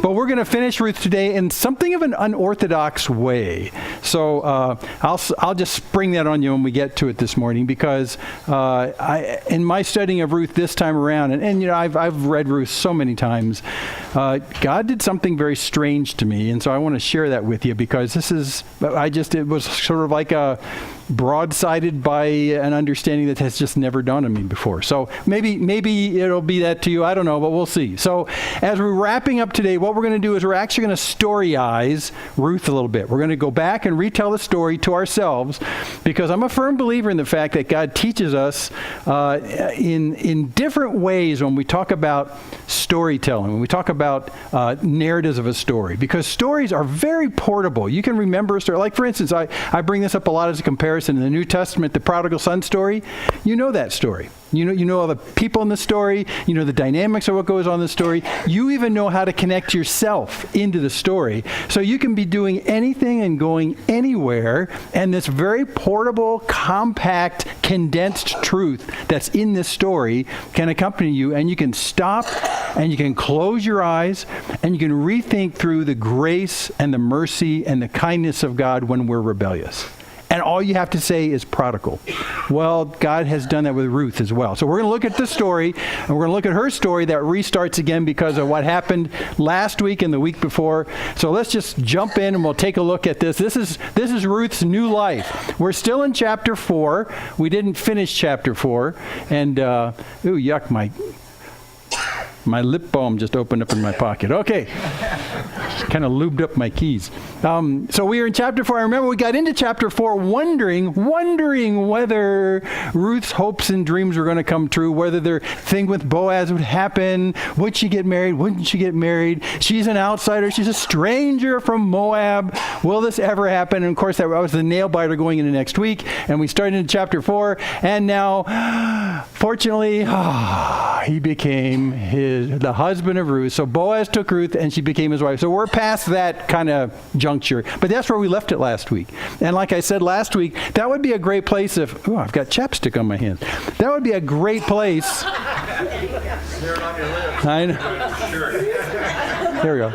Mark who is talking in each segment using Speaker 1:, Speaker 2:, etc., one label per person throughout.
Speaker 1: But we're going to finish Ruth today in something of an unorthodox way. So I'll just spring that on you when we get to it this morning, because in my studying of Ruth this time around, and you know, I've read Ruth so many times, God did something very strange to me, and so I want to share that with you, because it was sort of like a broadsided by an understanding that has just never dawned on me before. So maybe it'll be that to you. I don't know, but we'll see. So as we're wrapping up today, what we're going to do is we're actually going to storyize Ruth a little bit. We're going to go back and retell the story to ourselves, because I'm a firm believer in the fact that God teaches us in different ways when we talk about storytelling, when we talk about narratives of a story, because stories are very portable. You can remember a story. Like, for instance, I bring this up a lot as a comparison. In the New Testament, the prodigal son story, you know that story. You know all the people in the story. You know the dynamics of what goes on in the story. You even know how to connect yourself into the story. So you can be doing anything and going anywhere, and this very portable, compact, condensed truth that's in this story can accompany you, and you can stop and you can close your eyes and you can rethink through the grace and the mercy and the kindness of God when we're rebellious. And all you have to say is prodigal. Well, God has done that with Ruth as well. So we're going to look at the story, and we're going to look at her story that restarts again because of what happened last week and the week before. So let's just jump in and we'll take a look at this. This is Ruth's new life. We're still in chapter 4. We didn't finish chapter 4. And, yuck, my lip balm just opened up in my pocket. Okay. Kind of lubed up my keys. So we are in chapter 4. I remember we got into chapter 4 wondering whether Ruth's hopes and dreams were going to come true, whether their thing with Boaz would happen. Would she get married? Wouldn't she get married? She's an outsider. She's a stranger from Moab. Will this ever happen? And of course, that was the nail biter going into next week. And we started in chapter 4. And now, fortunately, he became the husband of Ruth. So Boaz took Ruth and she became his wife. So we're past that kind of juncture. But that's where we left it last week. And like I said last week, that would be a great place if... Oh, I've got chapstick on my hands. That would be a great place... I know. There we go.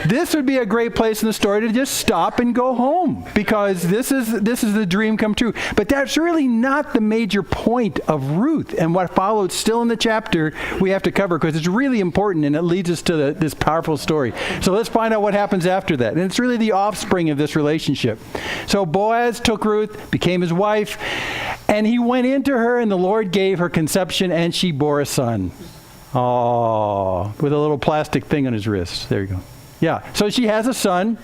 Speaker 1: This would be a great place in the story to just stop and go home, because this is the dream come true. But that's really not the major point of Ruth, and what followed still in the chapter we have to cover, because it's really important and it leads us to this powerful story. So let's find out what happens after that. And it's really the offspring of this relationship. So Boaz took Ruth, became his wife, and he went into her, and the Lord gave her conception, and she bore a son. Oh, with a little plastic thing on his wrist. There you go. Yeah, so she has a son,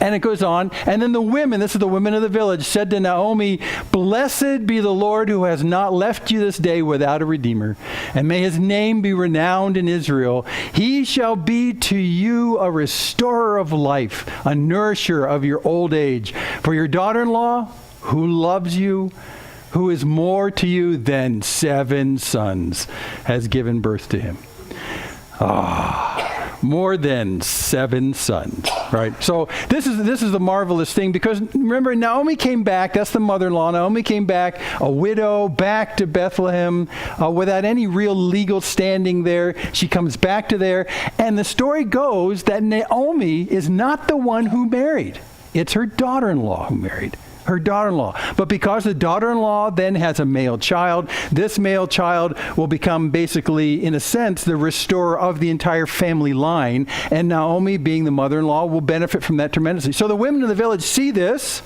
Speaker 1: and it goes on. And then the women, this is the women of the village, said to Naomi, "Blessed be the Lord who has not left you this day without a redeemer, and may his name be renowned in Israel. He shall be to you a restorer of life, a nourisher of your old age. For your daughter-in-law, who loves you, who is more to you than 7 sons, has given birth to him." More than 7 sons, right? So this is the marvelous thing, because remember, Naomi came back. That's the mother-in-law. Naomi came back, a widow, back to Bethlehem without any real legal standing there. She comes back to there, and the story goes that Naomi is not the one who married. It's her daughter-in-law who married. Her daughter-in-law. But because the daughter-in-law then has a male child, this male child will become basically, in a sense, the restorer of the entire family line. And Naomi, being the mother-in-law, will benefit from that tremendously. So the women of the village see this,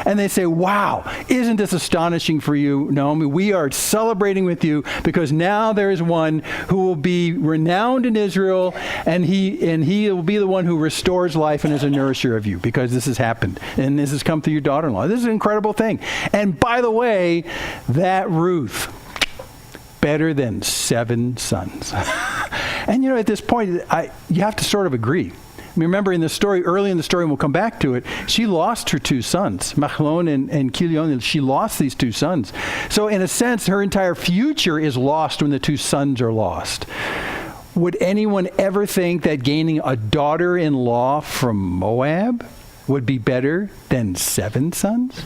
Speaker 1: and they say, "Wow, isn't this astonishing for you, Naomi? We are celebrating with you, because now there is one who will be renowned in Israel, and he will be the one who restores life and is a nourisher of you, because this has happened, and this has come through your daughter-in-law." This is an incredible thing. And by the way, that Ruth, better than 7 sons. And you know, at this point, you have to sort of agree. I mean, remember in the story, early in the story, and we'll come back to it, she lost her 2 sons, Machlon and Kilion. She lost these 2 sons. So in a sense, her entire future is lost when the 2 sons are lost. Would anyone ever think that gaining a daughter-in-law from Moab would be better than 7 sons?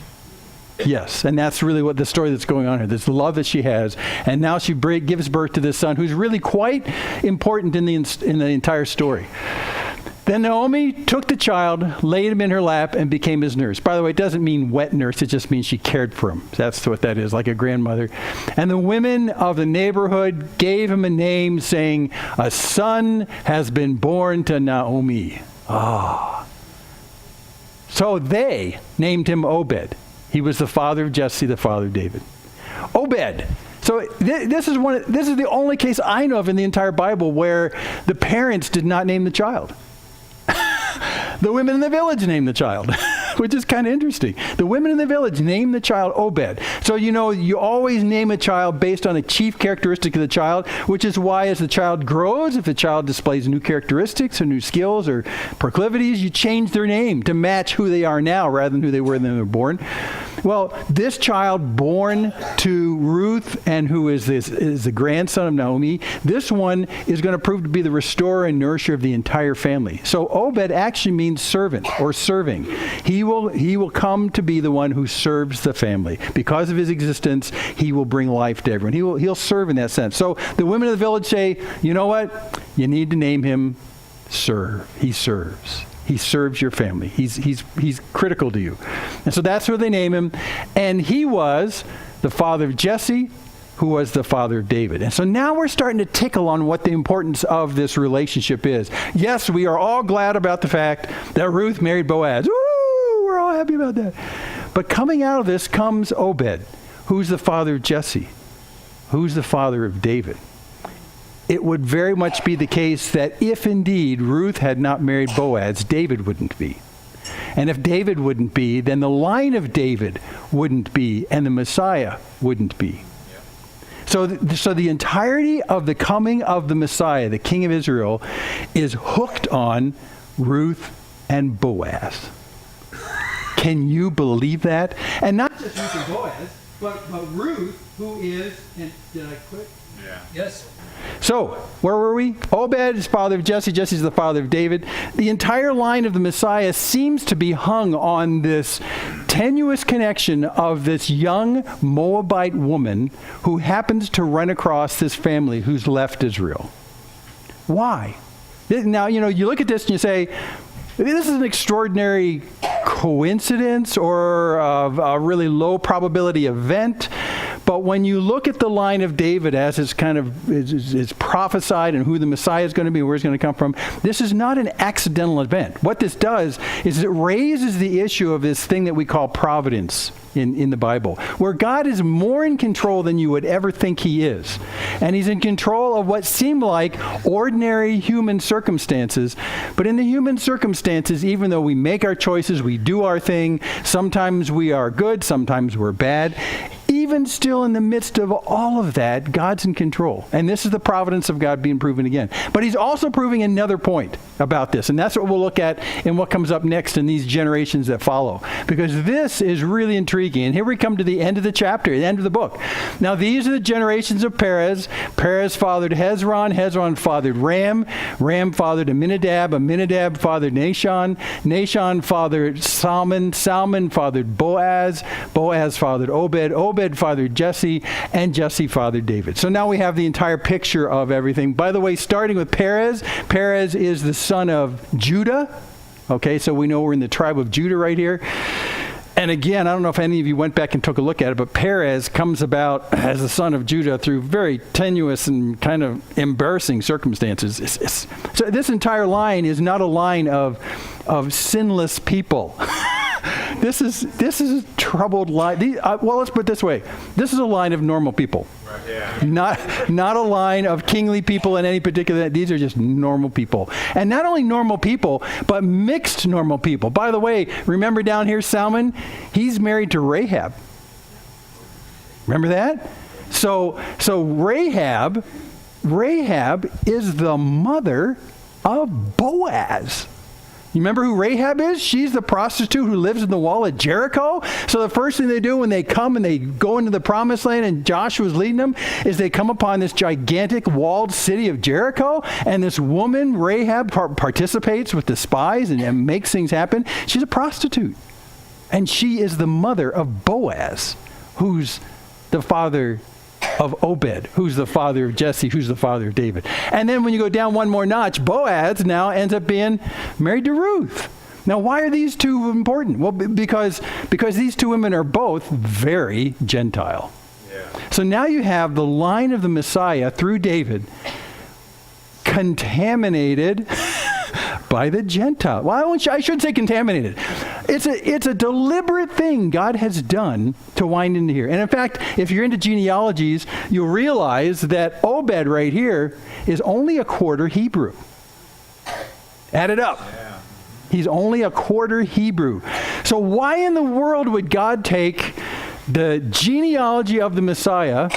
Speaker 1: Yes, and that's really what the story that's going on here. This love that she has, and now she gives birth to this son who's really quite important in the entire story. Then Naomi took the child, laid him in her lap, and became his nurse. By the way, it doesn't mean wet nurse. It just means she cared for him. That's what that is, like a grandmother. And the women of the neighborhood gave him a name, saying, "A son has been born to Naomi." So they named him Obed. He was the father of Jesse, the father of David. Obed. So this is the only case I know of in the entire Bible where the parents did not name the child. The women in the village named the child, which is kind of interesting. The women in the village named the child Obed. So you always name a child based on a chief characteristic of the child, which is why as the child grows, if the child displays new characteristics or new skills or proclivities, you change their name to match who they are now rather than who they were when they were born. Well, this child born to Ruth, and who is the grandson of Naomi, this one is going to prove to be the restorer and nourisher of the entire family. So Obed actually means servant or serving. He will come to be the one who serves the family. Because of his existence, he will bring life to everyone. He'll serve in that sense. So the women of the village say, you know what? You need to name him Serve. He serves. He serves your family. He's critical to you. And so that's where they name him. And he was the father of Jesse, who was the father of David. And so now we're starting to tickle on what the importance of this relationship is. Yes, we are all glad about the fact that Ruth married Boaz. Woo! We're all happy about that. But coming out of this comes Obed, who's the father of Jesse, who's the father of David. It would very much be the case that if indeed Ruth had not married Boaz, David wouldn't be. And if David wouldn't be, then the line of David wouldn't be, and the Messiah wouldn't be. So the entirety of the coming of the Messiah, the King of Israel, is hooked on Ruth and Boaz. Can you believe that? And not just Ruth and Boaz, but Ruth, who is, and did I quit?
Speaker 2: Yeah.
Speaker 1: Yes. So, where were we? Obed is father of Jesse. Jesse is the father of David. The entire line of the Messiah seems to be hung on this tenuous connection of this young Moabite woman who happens to run across this family who's left Israel. Why? Now, you look at this and you say, this is an extraordinary coincidence or a really low probability event. But when you look at the line of David as it's kind of is prophesied and who the Messiah is going to be, where it's going to come from, this is not an accidental event. What this does is it raises the issue of this thing that we call providence in the Bible, where God is more in control than you would ever think he is. And he's in control of what seem like ordinary human circumstances. But in the human circumstances, even though we make our choices, we do our thing, sometimes we are good, sometimes we're bad, even still in the midst of all of that, God's in control. And this is the providence of God being proven again. But he's also proving another point about this. And that's what we'll look at in what comes up next in these generations that follow. Because this is really intriguing. And here we come to the end of the chapter, the end of the book. Now these are the generations of Perez. Perez fathered Hezron. Hezron fathered Ram. Ram fathered Amminadab. Amminadab fathered Nahshon. Nahshon fathered Salmon. Salmon fathered Boaz. Boaz fathered Obed. Obed fathered Jesse. And Jesse fathered David. So now we have the entire picture of everything. By the way, starting with Perez. Perez is the son of Judah. Okay, so we know we're in the tribe of Judah right here. And again, I don't know if any of you went back and took a look at it, but Perez comes about as the son of Judah through very tenuous and kind of embarrassing circumstances. So this entire line is not a line of sinless people. This is a troubled line. Well, let's put it this way. This is a line of normal people.
Speaker 2: Right, yeah.
Speaker 1: Not a line of kingly people in any particular. These are just normal people. And not only normal people, but mixed normal people. By the way, remember down here, Salmon? He's married to Rahab. Remember that? So Rahab is the mother of Boaz. You remember who Rahab is? She's the prostitute who lives in the wall of Jericho. So the first thing they do when they come and they go into the promised land and Joshua's leading them is they come upon this gigantic walled city of Jericho, and this woman, Rahab, participates with the spies and makes things happen. She's a prostitute. And she is the mother of Boaz, who's the father of Obed, who's the father of Jesse, who's the father of David. And then when you go down one more notch, Boaz now ends up being married to Ruth. Now, why are these two important? Well, because these two women are both very Gentile. Yeah. So now you have the line of the Messiah through David contaminated by the Gentile. Well, I shouldn't say contaminated. It's a deliberate thing God has done to wind into here. And in fact, if you're into genealogies, you'll realize that Obed right here is only a quarter Hebrew. Add it up. Yeah. He's only a quarter Hebrew. So why in the world would God take the genealogy of the Messiah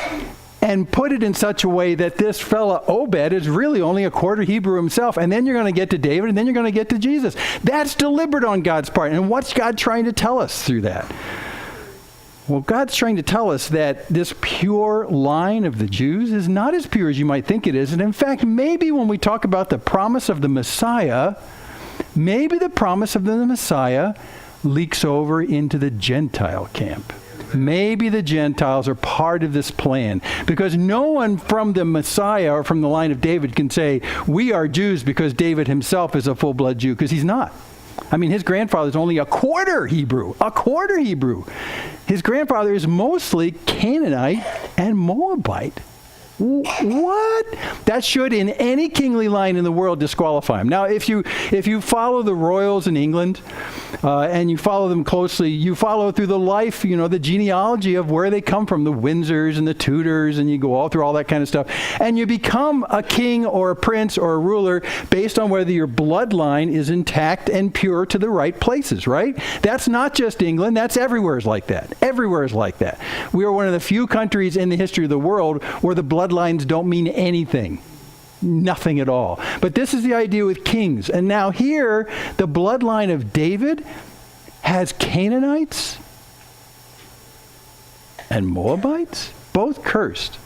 Speaker 1: and put it in such a way that this fella Obed is really only a quarter Hebrew himself, and then you're going to get to David, and then you're going to get to Jesus? That's deliberate on God's part. And what's God trying to tell us through that? Well, God's trying to tell us that this pure line of the Jews is not as pure as you might think it is. And in fact, maybe when we talk about the promise of the Messiah, maybe the promise of the Messiah leaks over into the Gentile camp. Maybe the Gentiles are part of this plan, because no one from the Messiah or from the line of David can say, we are Jews because David himself is a full-blood Jew, because he's not. I mean, his grandfather is only a quarter Hebrew. His grandfather is mostly Canaanite and Moabite. What? That should, in any kingly line in the world, disqualify him. Now, if you follow the royals in England, and you follow them closely, you follow through the life, the genealogy of where they come from, the Windsors and the Tudors, and you go all through all that kind of stuff, and you become a king or a prince or a ruler based on whether your bloodline is intact and pure to the right places, right? That's not just England. That's everywhere is like that. Everywhere is like that. We are one of the few countries in the history of the world where the bloodlines don't mean anything. Nothing at all. But this is the idea with kings. And now here, the bloodline of David has Canaanites and Moabites, both cursed.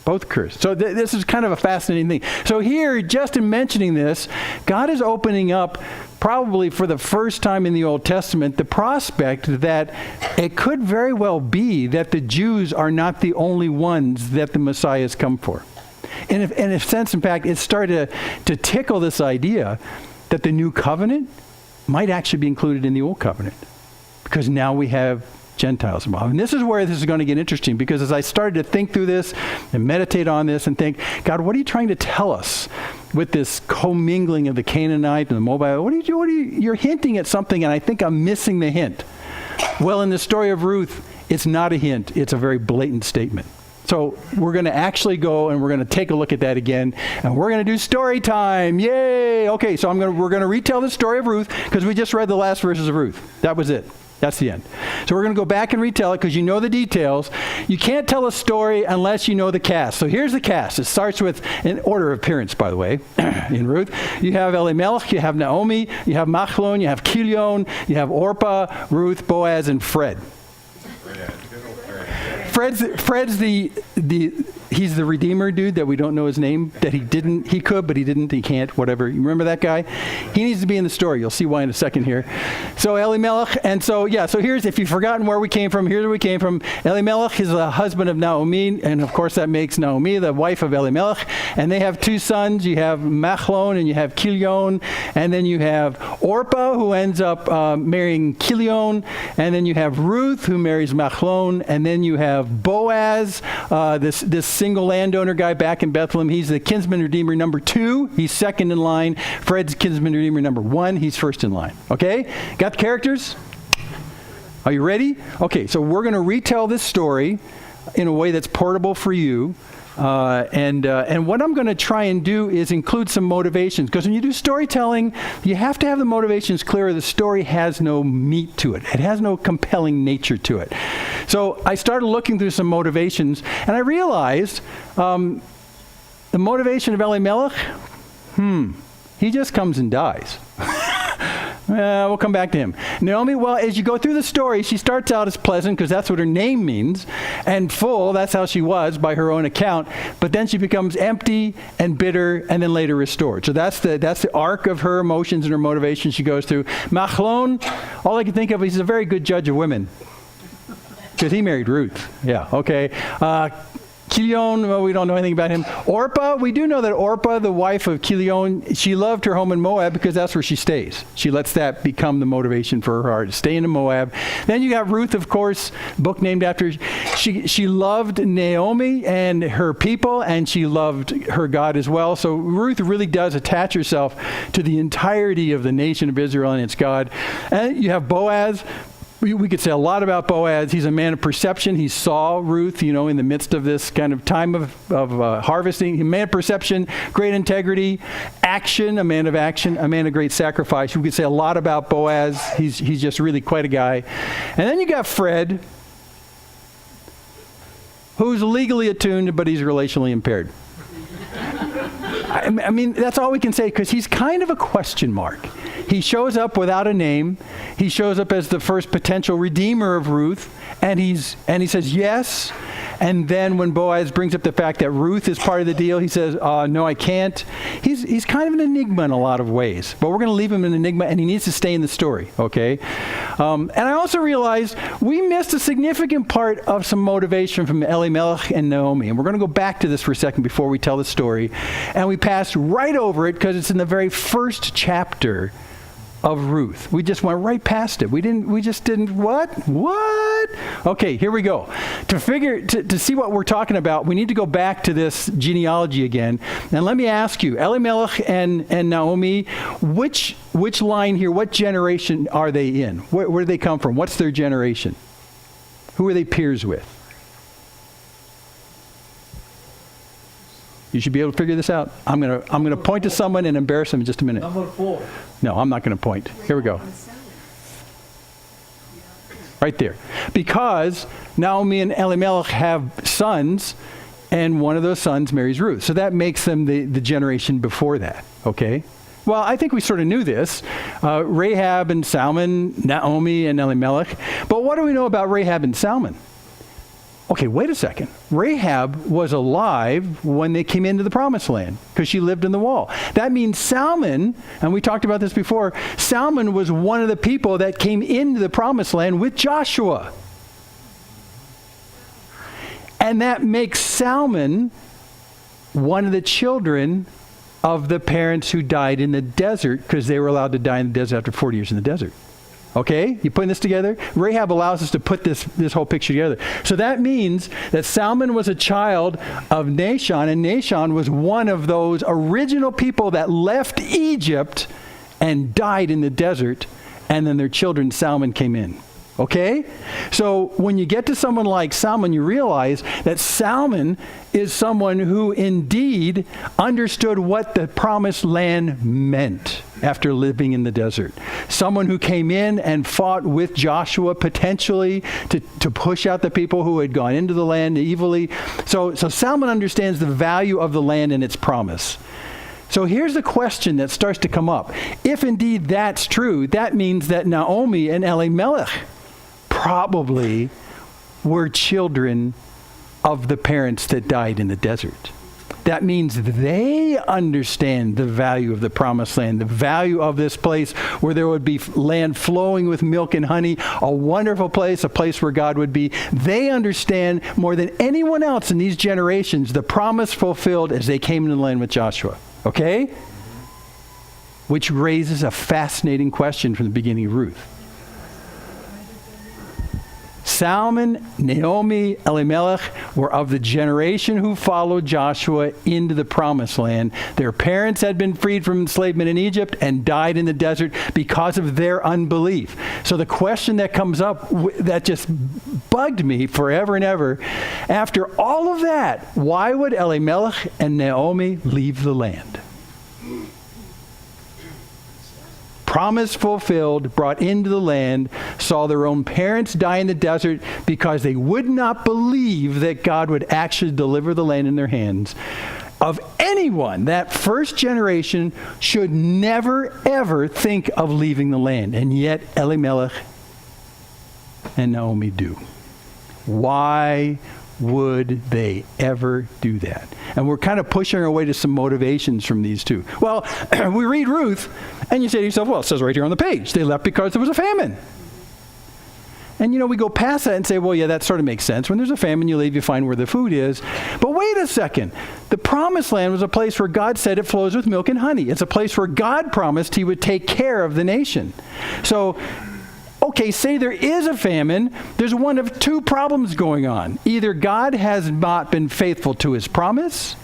Speaker 1: Both cursed. So this is kind of a fascinating thing. So here, just in mentioning this, God is opening up, probably for the first time in the Old Testament, the prospect that it could very well be that the Jews are not the only ones that the Messiah has come for. And in a sense, in fact, it started to tickle this idea that the new covenant might actually be included in the old covenant, because now we have Gentiles involved. And this is where this is going to get interesting, because as I started to think through this and meditate on this and think, God, what are you trying to tell us with this commingling of the Canaanite and the Moabite? You're hinting at something, and I think I'm missing the hint. Well, in the story of Ruth, it's not a hint. It's a very blatant statement. So we're going to actually go and we're going to take a look at that again, and we're going to do story time. Yay! Okay, so we're going to retell the story of Ruth, because we just read the last verses of Ruth. That was it. That's the end. So we're going to go back and retell it, because you know the details. You can't tell a story unless you know the cast. So here's the cast. It starts with an order of appearance, by the way, in Ruth. You have Elimelech, you have Naomi, you have Machlon, you have Kilion, you have Orpah, Ruth, Boaz, and Fred. Fred's he's the Redeemer dude that we don't know his name, that he could, but he didn't, he can't, whatever. You remember that guy? He needs to be in the story. You'll see why in a second here. So Elimelech, and so here's, if you've forgotten where we came from, here's where we came from. Elimelech is the husband of Naomi, and of course that makes Naomi the wife of Elimelech, and they have two sons. You have Machlon and you have Kilion, and then you have Orpah, who ends up marrying Kilion, and then you have Ruth, who marries Machlon, and then you have Boaz, this single landowner guy back in Bethlehem. He's the kinsman redeemer number 2. He's second in line. Fred's kinsman redeemer number 1. He's first in line. Okay? Got the characters? Are you ready? Okay, so we're going to retell this story in a way that's portable for you. And what I'm going to try and do is include some motivations, because when you do storytelling, you have to have the motivations clear. The story has no meat to it. It has no compelling nature to it. So I started looking through some motivations, and I realized the motivation of Elimelech, he just comes and dies. We'll come back to him. Naomi, well, as you go through the story, she starts out as pleasant, because that's what her name means, and full, that's how she was by her own account, but then she becomes empty and bitter and then later restored. So that's the arc of her emotions and her motivation she goes through. Machlon, all I can think of is he's a very good judge of women, because he married Ruth. Yeah, okay. Chilion, well, we don't know anything about him. Orpah, we do know that Orpah, the wife of Chilion, she loved her home in Moab because that's where she stays. She lets that become the motivation for her heart, to stay in Moab. Then you got Ruth, of course, book named after. She loved Naomi and her people, and she loved her God as well. So Ruth really does attach herself to the entirety of the nation of Israel and its God. And you have Boaz. We could say a lot about Boaz. He's a man of perception. He saw Ruth, in the midst of this kind of time of harvesting. A man of perception, great integrity, action, a man of action, a man of great sacrifice. We could say a lot about Boaz. He's just really quite a guy. And then you got Fred, who's legally attuned, but he's relationally impaired. I mean, that's all we can say, because he's kind of a question mark. He shows up without a name. He shows up as the first potential redeemer of Ruth, and he says yes. And then when Boaz brings up the fact that Ruth is part of the deal, he says, no, I can't. He's kind of an enigma in a lot of ways, but we're going to leave him an enigma, and he needs to stay in the story, okay? And I also realized we missed a significant part of some motivation from Elimelech and Naomi, and we're going to go back to this for a second before we tell the story. And we passed right over it because it's in the very first chapter of Ruth. We just went right past it. We just didn't, what? Okay, here we go. To see what we're talking about, we need to go back to this genealogy again. And let me ask you, Elimelech and Naomi, which line here, what generation are they in? Where do they come from? What's their generation? Who are they peers with? You should be able to figure this out. I'm gonna point to someone and embarrass them in just a minute.
Speaker 2: Number 4.
Speaker 1: No, I'm not going to point. Here we go. Right there. Because Naomi and Elimelech have sons, and one of those sons marries Ruth. So that makes them the generation before that, okay? Well, I think we sort of knew this. Rahab and Salmon, Naomi and Elimelech. But what do we know about Rahab and Salmon? Okay, wait a second. Rahab was alive when they came into the promised land because she lived in the wall. That means Salmon, and we talked about this before, Salmon was one of the people that came into the promised land with Joshua. And that makes Salmon one of the children of the parents who died in the desert because they were allowed to die in the desert after 40 years in the desert. Okay, you putting this together? Rahab allows us to put this whole picture together. So that means that Salmon was a child of Nahshon, and Nahshon was one of those original people that left Egypt and died in the desert, and then their children, Salmon, came in. Okay? So when you get to someone like Salmon, you realize that Salmon is someone who indeed understood what the promised land meant after living in the desert. Someone who came in and fought with Joshua potentially to push out the people who had gone into the land evilly. So Salmon understands the value of the land and its promise. So here's the question that starts to come up. If indeed that's true, that means that Naomi and Elimelech probably were children of the parents that died in the desert. That means they understand the value of the promised land, the value of this place where there would be land flowing with milk and honey, a wonderful place, a place where God would be. They understand more than anyone else in these generations the promise fulfilled as they came into the land with Joshua. Okay? Which raises a fascinating question from the beginning of Ruth. Salmon, Naomi, Elimelech were of the generation who followed Joshua into the promised land. Their parents had been freed from enslavement in Egypt and died in the desert because of their unbelief. So the question that comes up that just bugged me forever and ever, after all of that, why would Elimelech and Naomi leave the land? Promise fulfilled, brought into the land, saw their own parents die in the desert because they would not believe that God would actually deliver the land in their hands. Of anyone, that first generation should never, ever think of leaving the land. And yet Elimelech and Naomi do. Why would they ever do that? And we're kind of pushing our way to some motivations from these two. Well, we read Ruth, and you say to yourself, well, it says right here on the page, they left because there was a famine. And, we go past that and say, well, yeah, that sort of makes sense. When there's a famine, you leave, you find where the food is. But wait a second. The promised land was a place where God said it flows with milk and honey. It's a place where God promised he would take care of the nation. So, okay, say there is a famine. There's one of two problems going on. Either God has not been faithful to his promise,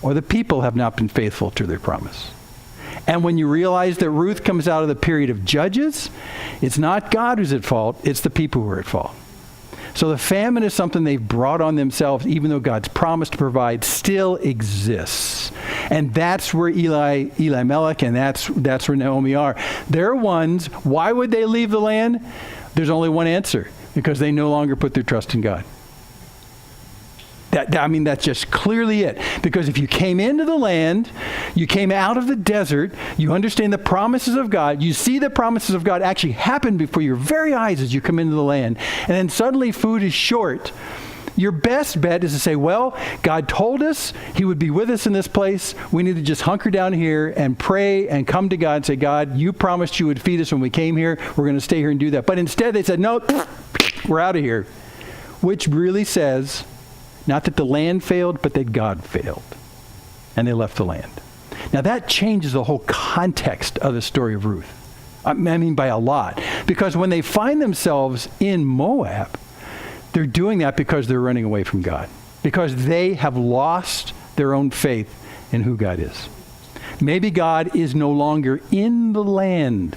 Speaker 1: or the people have not been faithful to their promise. And when you realize that Ruth comes out of the period of Judges, it's not God who's at fault, it's the people who are at fault. So the famine is something they've brought on themselves, even though God's promise to provide still exists. And that's where Elimelech and that's where Naomi are. They're ones, why would they leave the land? There's only one answer, because they no longer put their trust in God. That's just clearly it. Because if you came into the land, you came out of the desert, you understand the promises of God, you see the promises of God actually happen before your very eyes as you come into the land, and then suddenly food is short, your best bet is to say, well, God told us he would be with us in this place. We need to just hunker down here and pray and come to God and say, God, you promised you would feed us when we came here. We're going to stay here and do that. But instead they said, no, we're out of here. Which really says, not that the land failed, but that God failed. And they left the land. Now that changes the whole context of the story of Ruth. I mean by a lot. Because when they find themselves in Moab, they're doing that because they're running away from God. Because they have lost their own faith in who God is. Maybe God is no longer in the land.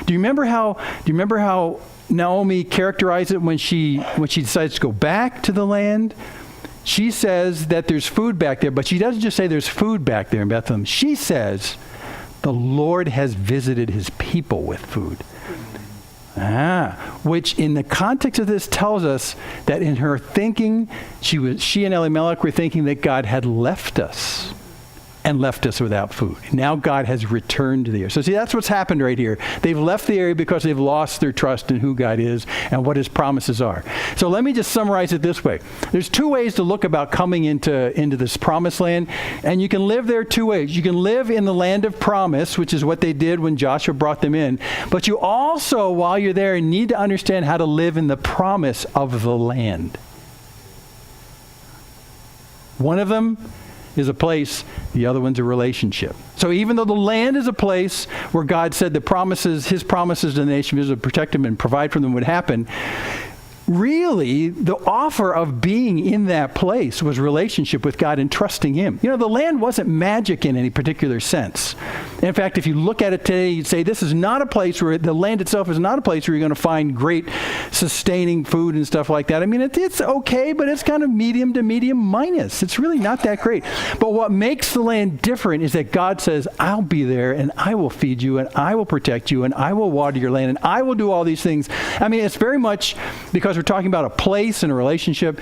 Speaker 1: Do you remember how Naomi characterized it when she decides to go back to the land? She says that there's food back there, but she doesn't just say there's food back there in Bethlehem. She says the Lord has visited his people with food. Which in the context of this tells us that in her thinking, she and Elimelech were thinking that God had left us and left us without food. Now God has returned to the area. So see, that's what's happened right here. They've left the area because they've lost their trust in who God is and what his promises are. So let me just summarize it this way. There's two ways to look about coming into this promised land, and you can live there two ways. You can live in the land of promise, which is what they did when Joshua brought them in, but you also, while you're there, need to understand how to live in the promise of the land. One of them is a place, the other one's a relationship. So even though the land is a place where God said his promises to the nation of Israel to protect them and provide for them would happen, really, the offer of being in that place was relationship with God and trusting him. The land wasn't magic in any particular sense. In fact, if you look at it today, you'd say this is not a place where the land itself is not a place where you're going to find great sustaining food and stuff like that. I mean, it's okay, but it's kind of medium to medium minus. It's really not that great. But what makes the land different is that God says, I'll be there and I will feed you and I will protect you and I will water your land and I will do all these things. I mean, it's very much, because we're talking about a place and a relationship,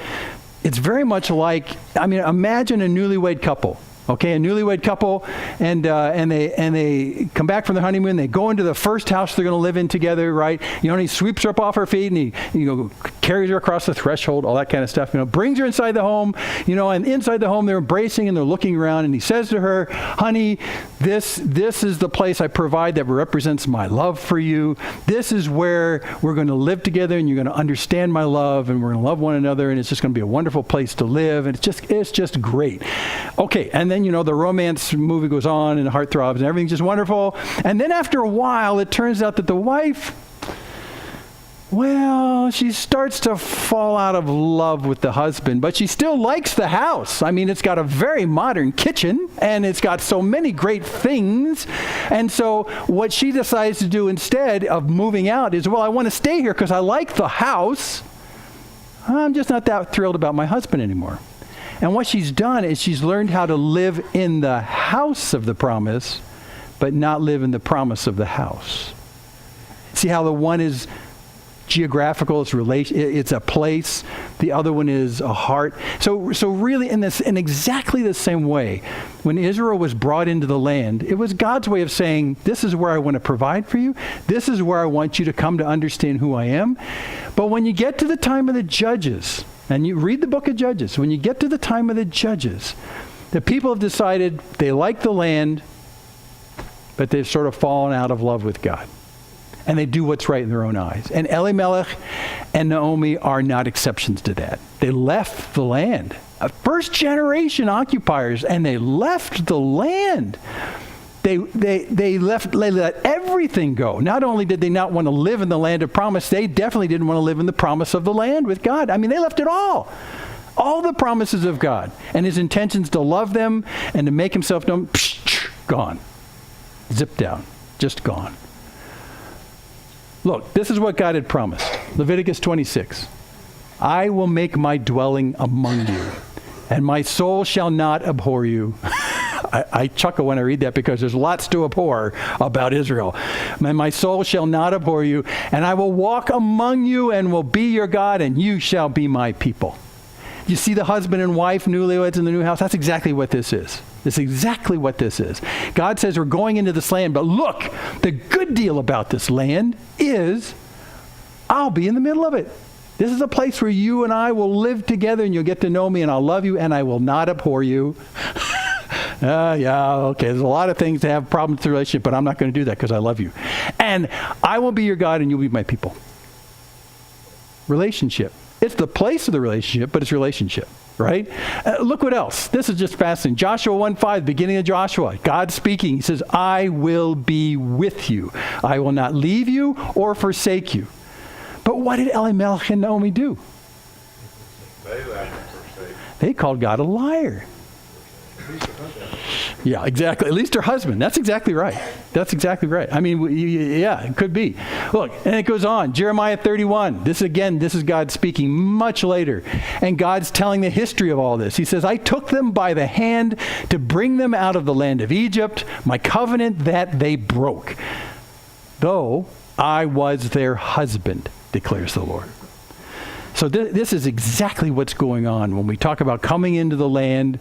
Speaker 1: it's very much like, imagine a newlywed couple. Okay, a newlywed couple, and they come back from their honeymoon. They go into the first house they're going to live in together, right? And he sweeps her up off her feet, and he carries her across the threshold, all that kind of stuff. Brings her inside the home, and inside the home they're embracing and they're looking around, and he says to her, "Honey, this is the place I provide that represents my love for you. This is where we're going to live together, and you're going to understand my love, and we're going to love one another, and it's just going to be a wonderful place to live, and it's just great." Okay, and then the romance movie goes on and the heart throbs and everything's just wonderful. And then after a while, it turns out that the wife, she starts to fall out of love with the husband, but she still likes the house. I mean, it's got a very modern kitchen and it's got so many great things. And so what she decides to do instead of moving out is, I want to stay here because I like the house. I'm just not that thrilled about my husband anymore. And what she's done is she's learned how to live in the house of the promise, but not live in the promise of the house. See how the one is geographical, it's a place. The other one is a heart. So really in exactly the same way, when Israel was brought into the land, it was God's way of saying, this is where I want to provide for you. This is where I want you to come to understand who I am. But when you get to the time of the Judges, and you read the book of Judges, when you get to the time of the Judges, the people have decided they like the land, but they've sort of fallen out of love with God. and they do what's right in their own eyes. And Elimelech and Naomi are not exceptions to that. They left the land. First generation occupiers, and they left the land. They let everything go. Not only did they not want to live in the land of promise, they definitely didn't want to live in the promise of the land with God. I mean, they left it all. All the promises of God and his intentions to love them and to make himself known, gone. Zipped down. Just gone. Look, this is what God had promised. Leviticus 26. I will make my dwelling among you, and my soul shall not abhor you. I chuckle when I read that because there's lots to abhor about Israel. And my soul shall not abhor you, and I will walk among you and will be your God, and you shall be my people. You see the husband and wife, newlyweds in the new house? That's exactly what this is. This is exactly what this is. God says we're going into this land, but look, the good deal about this land is I'll be in the middle of it. This is a place where you and I will live together, and you'll get to know me, and I'll love you, and I will not abhor you. Okay, there's a lot of things that have problems with the relationship, but I'm not going to do that because I love you. And I will be your God, and you'll be my people. Relationship. It's the place of the relationship, but it's relationship, right? Look what else. This is just fascinating. Joshua 1:5, beginning of Joshua. God speaking. He says, I will be with you. I will not leave you or forsake you. But what did Elimelech and Naomi do? They called God a liar. Yeah, exactly. At least her husband. That's exactly right. That's exactly right. I mean, yeah, it could be. Look, and it goes on. Jeremiah 31. This is God speaking much later. And God's telling the history of all this. He says, I took them by the hand to bring them out of the land of Egypt, my covenant that they broke, though I was their husband, declares the Lord. So this is exactly what's going on when we talk about coming into the land.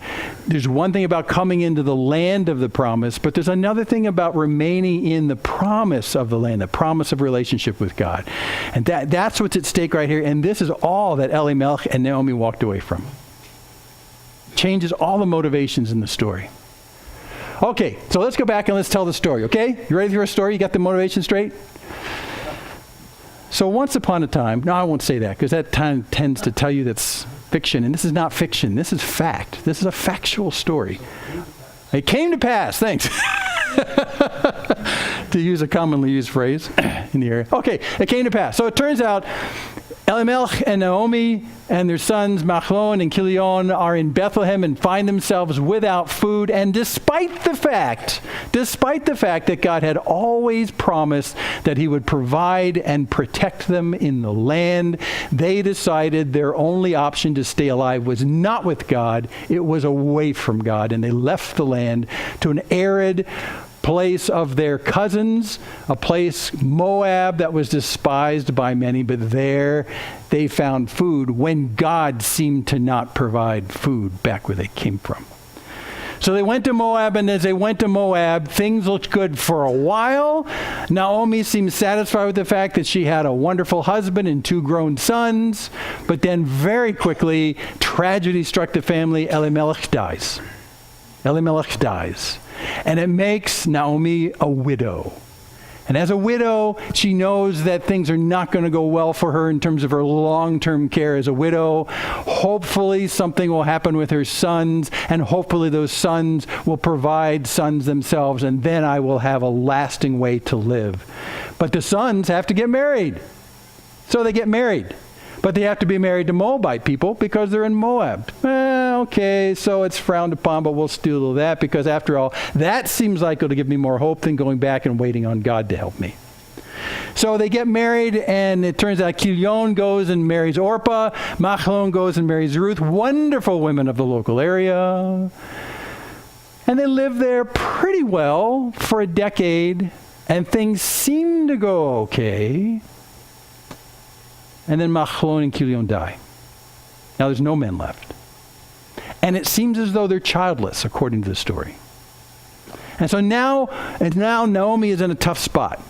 Speaker 1: There's one thing about coming into the land of the promise, but there's another thing about remaining in the promise of the land, the promise of relationship with God. And that's what's at stake right here. And this is all that Elimelech and Naomi walked away from. Changes all the motivations in the story. Okay, so let's go back and let's tell the story, okay? You ready for a story? You got the motivation straight? So once upon a time, no, I won't say that because that time tends to tell you that's fiction, and this is not fiction. This is fact. This is a factual story. It came to pass, thanks, to use a commonly used phrase in the area. Okay, it came to pass. So it turns out Elimelech and Naomi and their sons Machlon and Kilion are in Bethlehem and find themselves without food. And despite the fact that God had always promised that he would provide and protect them in the land, they decided their only option to stay alive was not with God, it was away from God. And they left the land to an arid place of their cousins, a place, Moab, that was despised by many, but there they found food when God seemed to not provide food back where they came from. So they went to Moab, and as they went to Moab, things looked good for a while. Naomi seemed satisfied with the fact that she had a wonderful husband and 2 grown sons, but then very quickly, tragedy struck the family. Elimelech dies. And it makes Naomi a widow. And as a widow, she knows that things are not going to go well for her in terms of her long-term care as a widow. Hopefully something will happen with her sons, and hopefully those sons will provide sons themselves, and then I will have a lasting way to live. But the sons have to get married. So they get married. But they have to be married to Moabite people because they're in Moab. Okay, so it's frowned upon, but we'll still do that because after all, that seems like it'll give me more hope than going back and waiting on God to help me. So they get married, and it turns out Kilion goes and marries Orpah. Machlon goes and marries Ruth, wonderful women of the local area. And they live there pretty well for a decade, and things seem to go okay. And then Machlon and Kilion die. Now there's no men left. And it seems as though they're childless, according to the story. And so now Naomi is in a tough spot.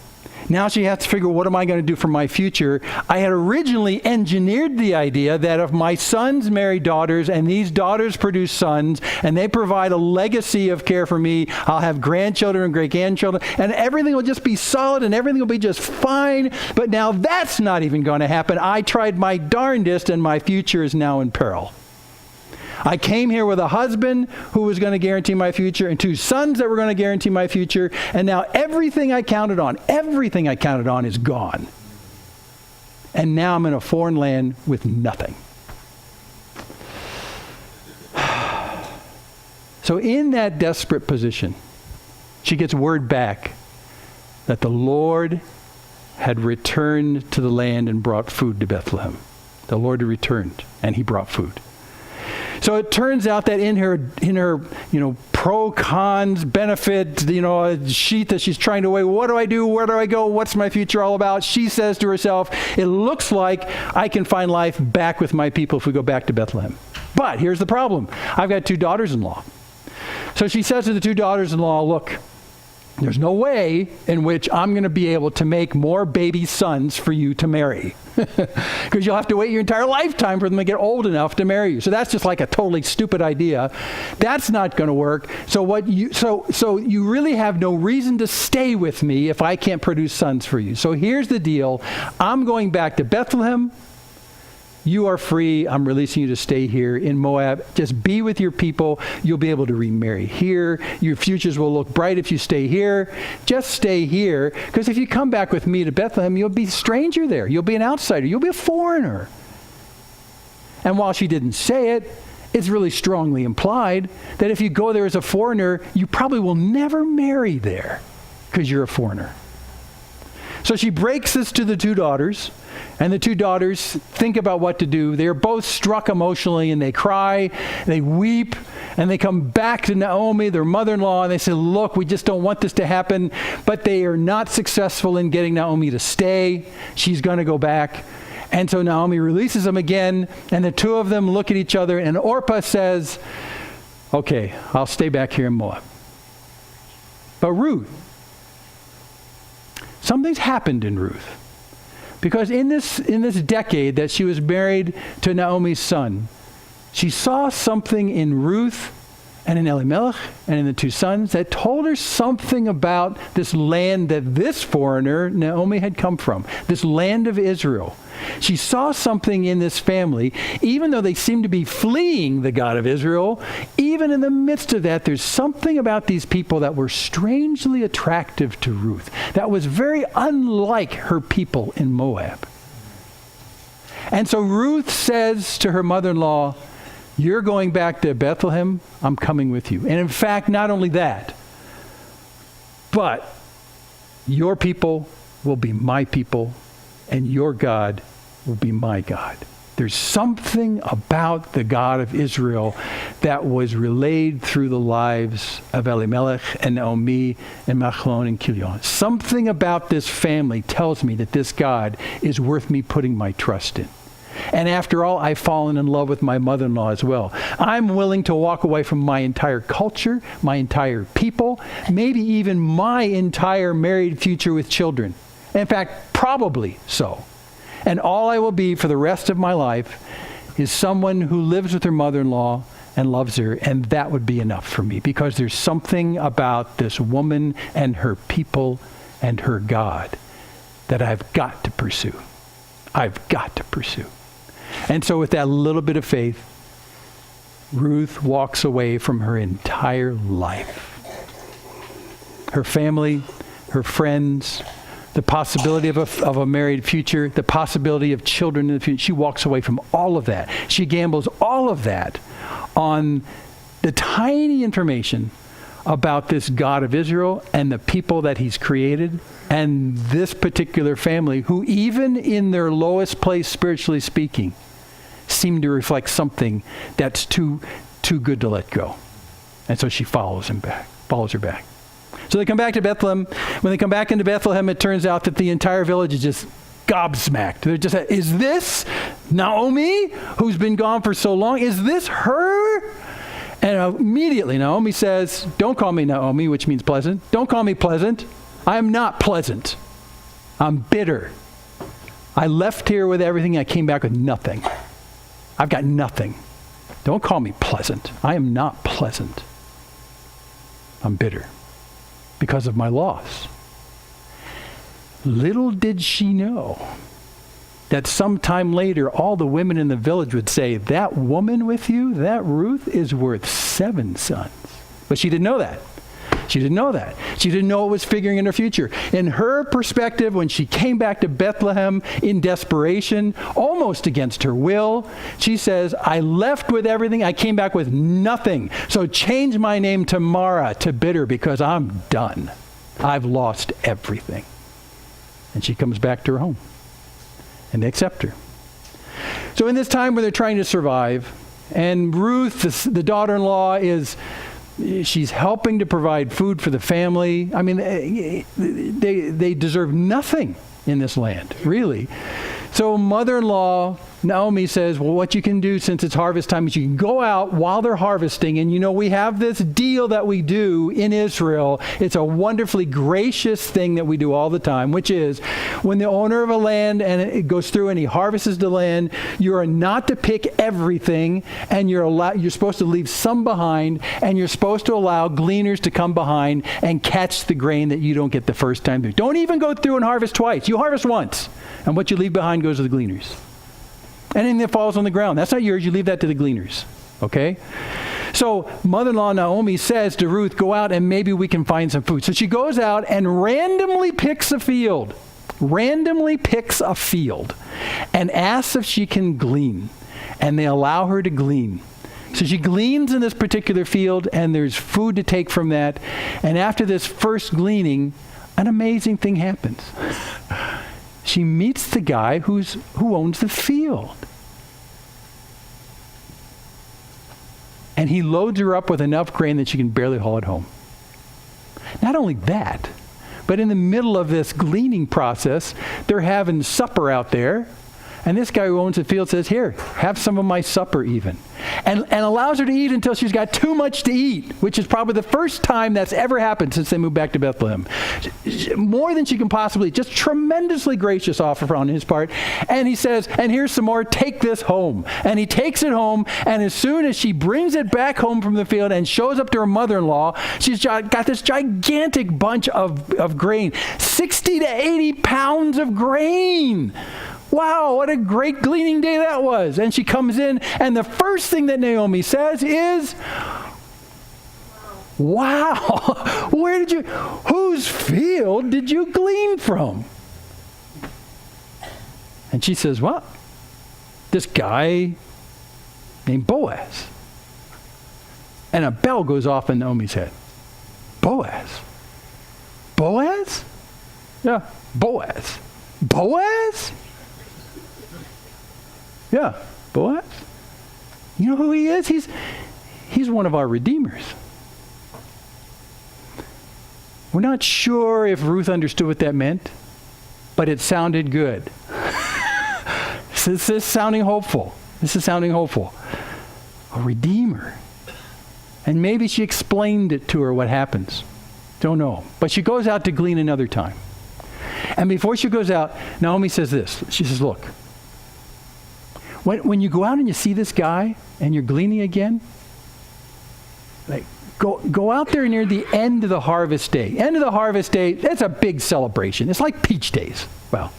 Speaker 1: Now she has to figure, what am I going to do for my future? I had originally engineered the idea that if my sons marry daughters and these daughters produce sons and they provide a legacy of care for me, I'll have grandchildren and great-grandchildren and everything will just be solid and everything will be just fine. But now that's not even going to happen. I tried my darndest and my future is now in peril. I came here with a husband who was going to guarantee my future and 2 sons that were going to guarantee my future. And now everything I counted on is gone. And now I'm in a foreign land with nothing. So in that desperate position, she gets word back that the Lord had returned to the land and brought food to Bethlehem. The Lord had returned and he brought food. So it turns out that in her pro, cons, benefit, sheet that she's trying to weigh, what do I do? Where do I go? What's my future all about? She says to herself, it looks like I can find life back with my people if we go back to Bethlehem. But here's the problem. I've got 2 daughters-in-law. So she says to the 2 daughters-in-law, look, there's no way in which I'm going to be able to make more baby sons for you to marry. Because you'll have to wait your entire lifetime for them to get old enough to marry you. So that's just like a totally stupid idea. That's not going to work. So you really have no reason to stay with me if I can't produce sons for you. So here's the deal. I'm going back to Bethlehem. You are free. I'm releasing you to stay here in Moab. Just be with your people. You'll be able to remarry here. Your futures will look bright if you stay here. Just stay here, because if you come back with me to Bethlehem, you'll be a stranger there. You'll be an outsider. You'll be a foreigner. And while she didn't say it, it's really strongly implied that if you go there as a foreigner, you probably will never marry there because you're a foreigner. So she breaks this to the 2 daughters, and the 2 daughters think about what to do. They're both struck emotionally, and they cry, they weep, and they come back to Naomi, their mother-in-law, and they say, look, we just don't want this to happen. But they are not successful in getting Naomi to stay. She's going to go back. And so Naomi releases them again, and the 2 of them look at each other, and Orpah says, okay, I'll stay back here in Moab. But Ruth, something's happened in Ruth. Because in this decade that she was married to Naomi's son, she saw something in Ruth and in Elimelech and in the 2 sons that told her something about this land that this foreigner, Naomi, had come from, this land of Israel. She saw something in this family, even though they seemed to be fleeing the God of Israel. Even in the midst of that, there's something about these people that were strangely attractive to Ruth, that was very unlike her people in Moab. And so Ruth says to her mother-in-law, you're going back to Bethlehem, I'm coming with you. And in fact, not only that, but your people will be my people, and your God will be my God. There's something about the God of Israel that was relayed through the lives of Elimelech and Naomi and Machlon and Kilion. Something about this family tells me that this God is worth me putting my trust in. And after all, I've fallen in love with my mother-in-law as well. I'm willing to walk away from my entire culture, my entire people, maybe even my entire married future with children. In fact, probably so. And all I will be for the rest of my life is someone who lives with her mother-in-law and loves her, and that would be enough for me, because there's something about this woman and her people and her God that I've got to pursue. I've got to pursue. And so with that little bit of faith, Ruth walks away from her entire life. Her family, her friends, the possibility of a married future, the possibility of children in the future. She walks away from all of that. She gambles all of that on the tiny information about this God of Israel and the people that he's created, and this particular family who, even in their lowest place spiritually speaking, seem to reflect something that's too good to let go. And so she follows her back. So they come back to Bethlehem. When they come back into Bethlehem, it turns out that the entire village is just gobsmacked. They're just, is this Naomi, who's been gone for so long? Is this her? And immediately Naomi says, don't call me Naomi, which means pleasant. Don't call me pleasant. I am not pleasant. I'm bitter. I left here with everything. I came back with nothing. I've got nothing. Don't call me pleasant. I am not pleasant. I'm bitter because of my loss. Little did she know that sometime later, all the women in the village would say, that woman with you, that Ruth, is worth 7 sons. But she didn't know that. She didn't know that. She didn't know what was figuring in her future. In her perspective, when she came back to Bethlehem in desperation, almost against her will, she says, I left with everything. I came back with nothing. So change my name to Mara, to bitter, because I'm done. I've lost everything. And she comes back to her home. And they accept her. So in this time where they're trying to survive, and Ruth, the daughter-in-law, she's helping to provide food for the family. I mean, they deserve nothing in this land, really. So mother-in-law, Naomi, says, well, what you can do since it's harvest time is you can go out while they're harvesting. And we have this deal that we do in Israel. It's a wonderfully gracious thing that we do all the time, which is when the owner of a land and it goes through and he harvests the land, you are not to pick everything, and you're supposed to leave some behind, and you're supposed to allow gleaners to come behind and catch the grain that you don't get the first time through. Don't even go through and harvest twice. You harvest once, and what you leave behind goes to the gleaners. Anything that falls on the ground, that's not yours. You leave that to the gleaners, okay? So mother-in-law Naomi says to Ruth, go out and maybe we can find some food. So she goes out and randomly picks a field, and asks if she can glean. And they allow her to glean. So she gleans in this particular field, and there's food to take from that. And after this first gleaning, an amazing thing happens. She meets the guy who owns the field. And he loads her up with enough grain that she can barely haul it home. Not only that, but in the middle of this gleaning process, they're having supper out there. And this guy who owns the field says, here, have some of my supper even. And allows her to eat until she's got too much to eat, which is probably the first time that's ever happened since they moved back to Bethlehem. More than she can possibly, just tremendously gracious offer on his part. And he says, and here's some more, take this home. And he takes it home, and as soon as she brings it back home from the field and shows up to her mother-in-law, she's got this gigantic bunch of grain, 60 to 80 pounds of grain. Wow, what a great gleaning day that was. And she comes in, and the first thing that Naomi says is, wow, whose field did you glean from? And she says, what? This guy named Boaz. And a bell goes off in Naomi's head. Boaz? Boaz? Yeah, Boaz. Boaz? Yeah, Boaz. You know who he is? He's one of our redeemers. We're not sure if Ruth understood what that meant, but it sounded good. This is sounding hopeful. A redeemer. And maybe she explained it to her what happens. Don't know. But she goes out to glean another time. And before she goes out, Naomi says this. She says, look, when you go out and you see this guy and you're gleaning again, like go out there near the end of the harvest day. End of the harvest day, that's a big celebration. It's like Peach Days. Well,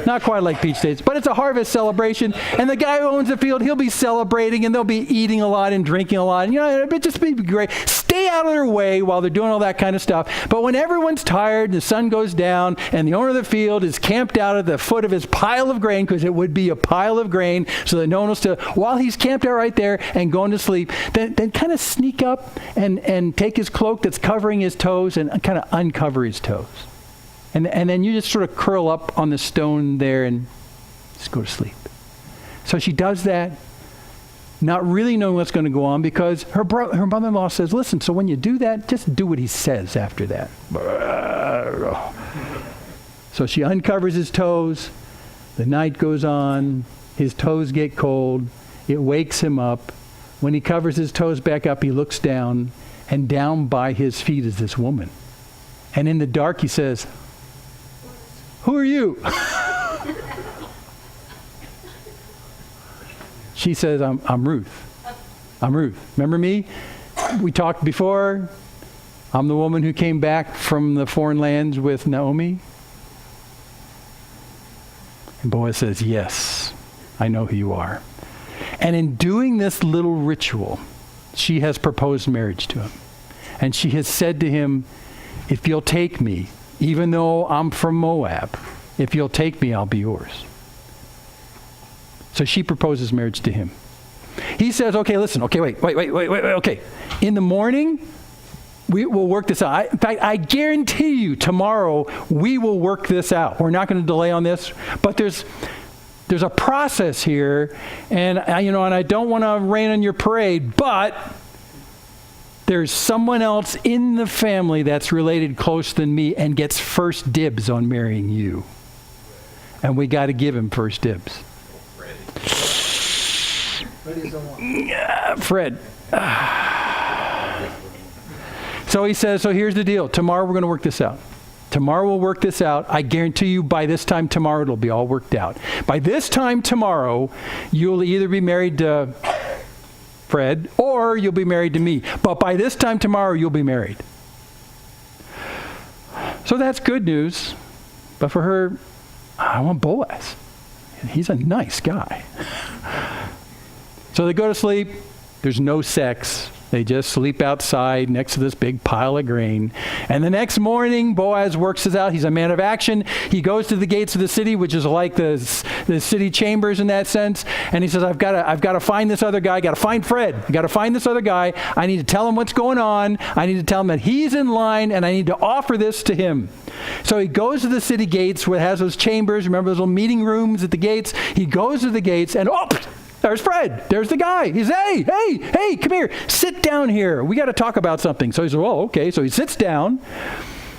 Speaker 1: not quite like Peach Days, but it's a harvest celebration. And the guy who owns the field, he'll be celebrating, and they'll be eating a lot and drinking a lot. And, it'll just be great. Stay out of their way while they're doing all that kind of stuff. But when everyone's tired and the sun goes down and the owner of the field is camped out at the foot of his pile of grain, because it would be a pile of grain, so that no one will steal, while he's camped out right there and going to sleep, then kind of sneak up and take his cloak that's covering his toes and kind of uncover his toes. And then you just sort of curl up on the stone there and just go to sleep. So she does that, not really knowing what's going to go on, because her mother-in-law says, listen, so when you do that, just do what he says after that. So she uncovers his toes. The night goes on. His toes get cold. It wakes him up. When he covers his toes back up, he looks down, and down by his feet is this woman. And in the dark, he says, Who are you? She says, I'm Ruth. I'm Ruth. Remember me? We talked before. I'm the woman who came back from the foreign lands with Naomi. And Boaz says, yes, I know who you are. And in doing this little ritual, she has proposed marriage to him. And she has said to him, if you'll take me, even though I'm from Moab, if you'll take me, I'll be yours. So she proposes marriage to him. He says, okay, listen, okay, wait, okay. In the morning, we will work this out. In fact, I guarantee you tomorrow we will work this out. We're not going to delay on this, but there's a process here, and I don't want to rain on your parade, but there's someone else in the family that's related close than me and gets first dibs on marrying you. And we got to give him first dibs. Fred. So he says, so here's the deal. Tomorrow we're going to work this out. Tomorrow we'll work this out. I guarantee you by this time tomorrow it'll be all worked out. By this time tomorrow, you'll either be married to Fred or you'll be married to me. But by this time tomorrow, you'll be married. So that's good news. But for her, I want Boaz. He's a nice guy. So they go to sleep. There's no sex. They just sleep outside next to this big pile of grain. And the next morning, Boaz works this out. He's a man of action. He goes to the gates of the city, which is like the city chambers in that sense. And he says, I've got to find this other guy. I've got to find Fred. I've got to find this other guy. I need to tell him what's going on. I need to tell him that he's in line, and I need to offer this to him. So he goes to the city gates where it has those chambers. Remember those little meeting rooms at the gates? He goes to the gates, and there's Fred. There's the guy. He's, hey, come here. Sit down here. We got to talk about something. So he says, oh, okay. So he sits down.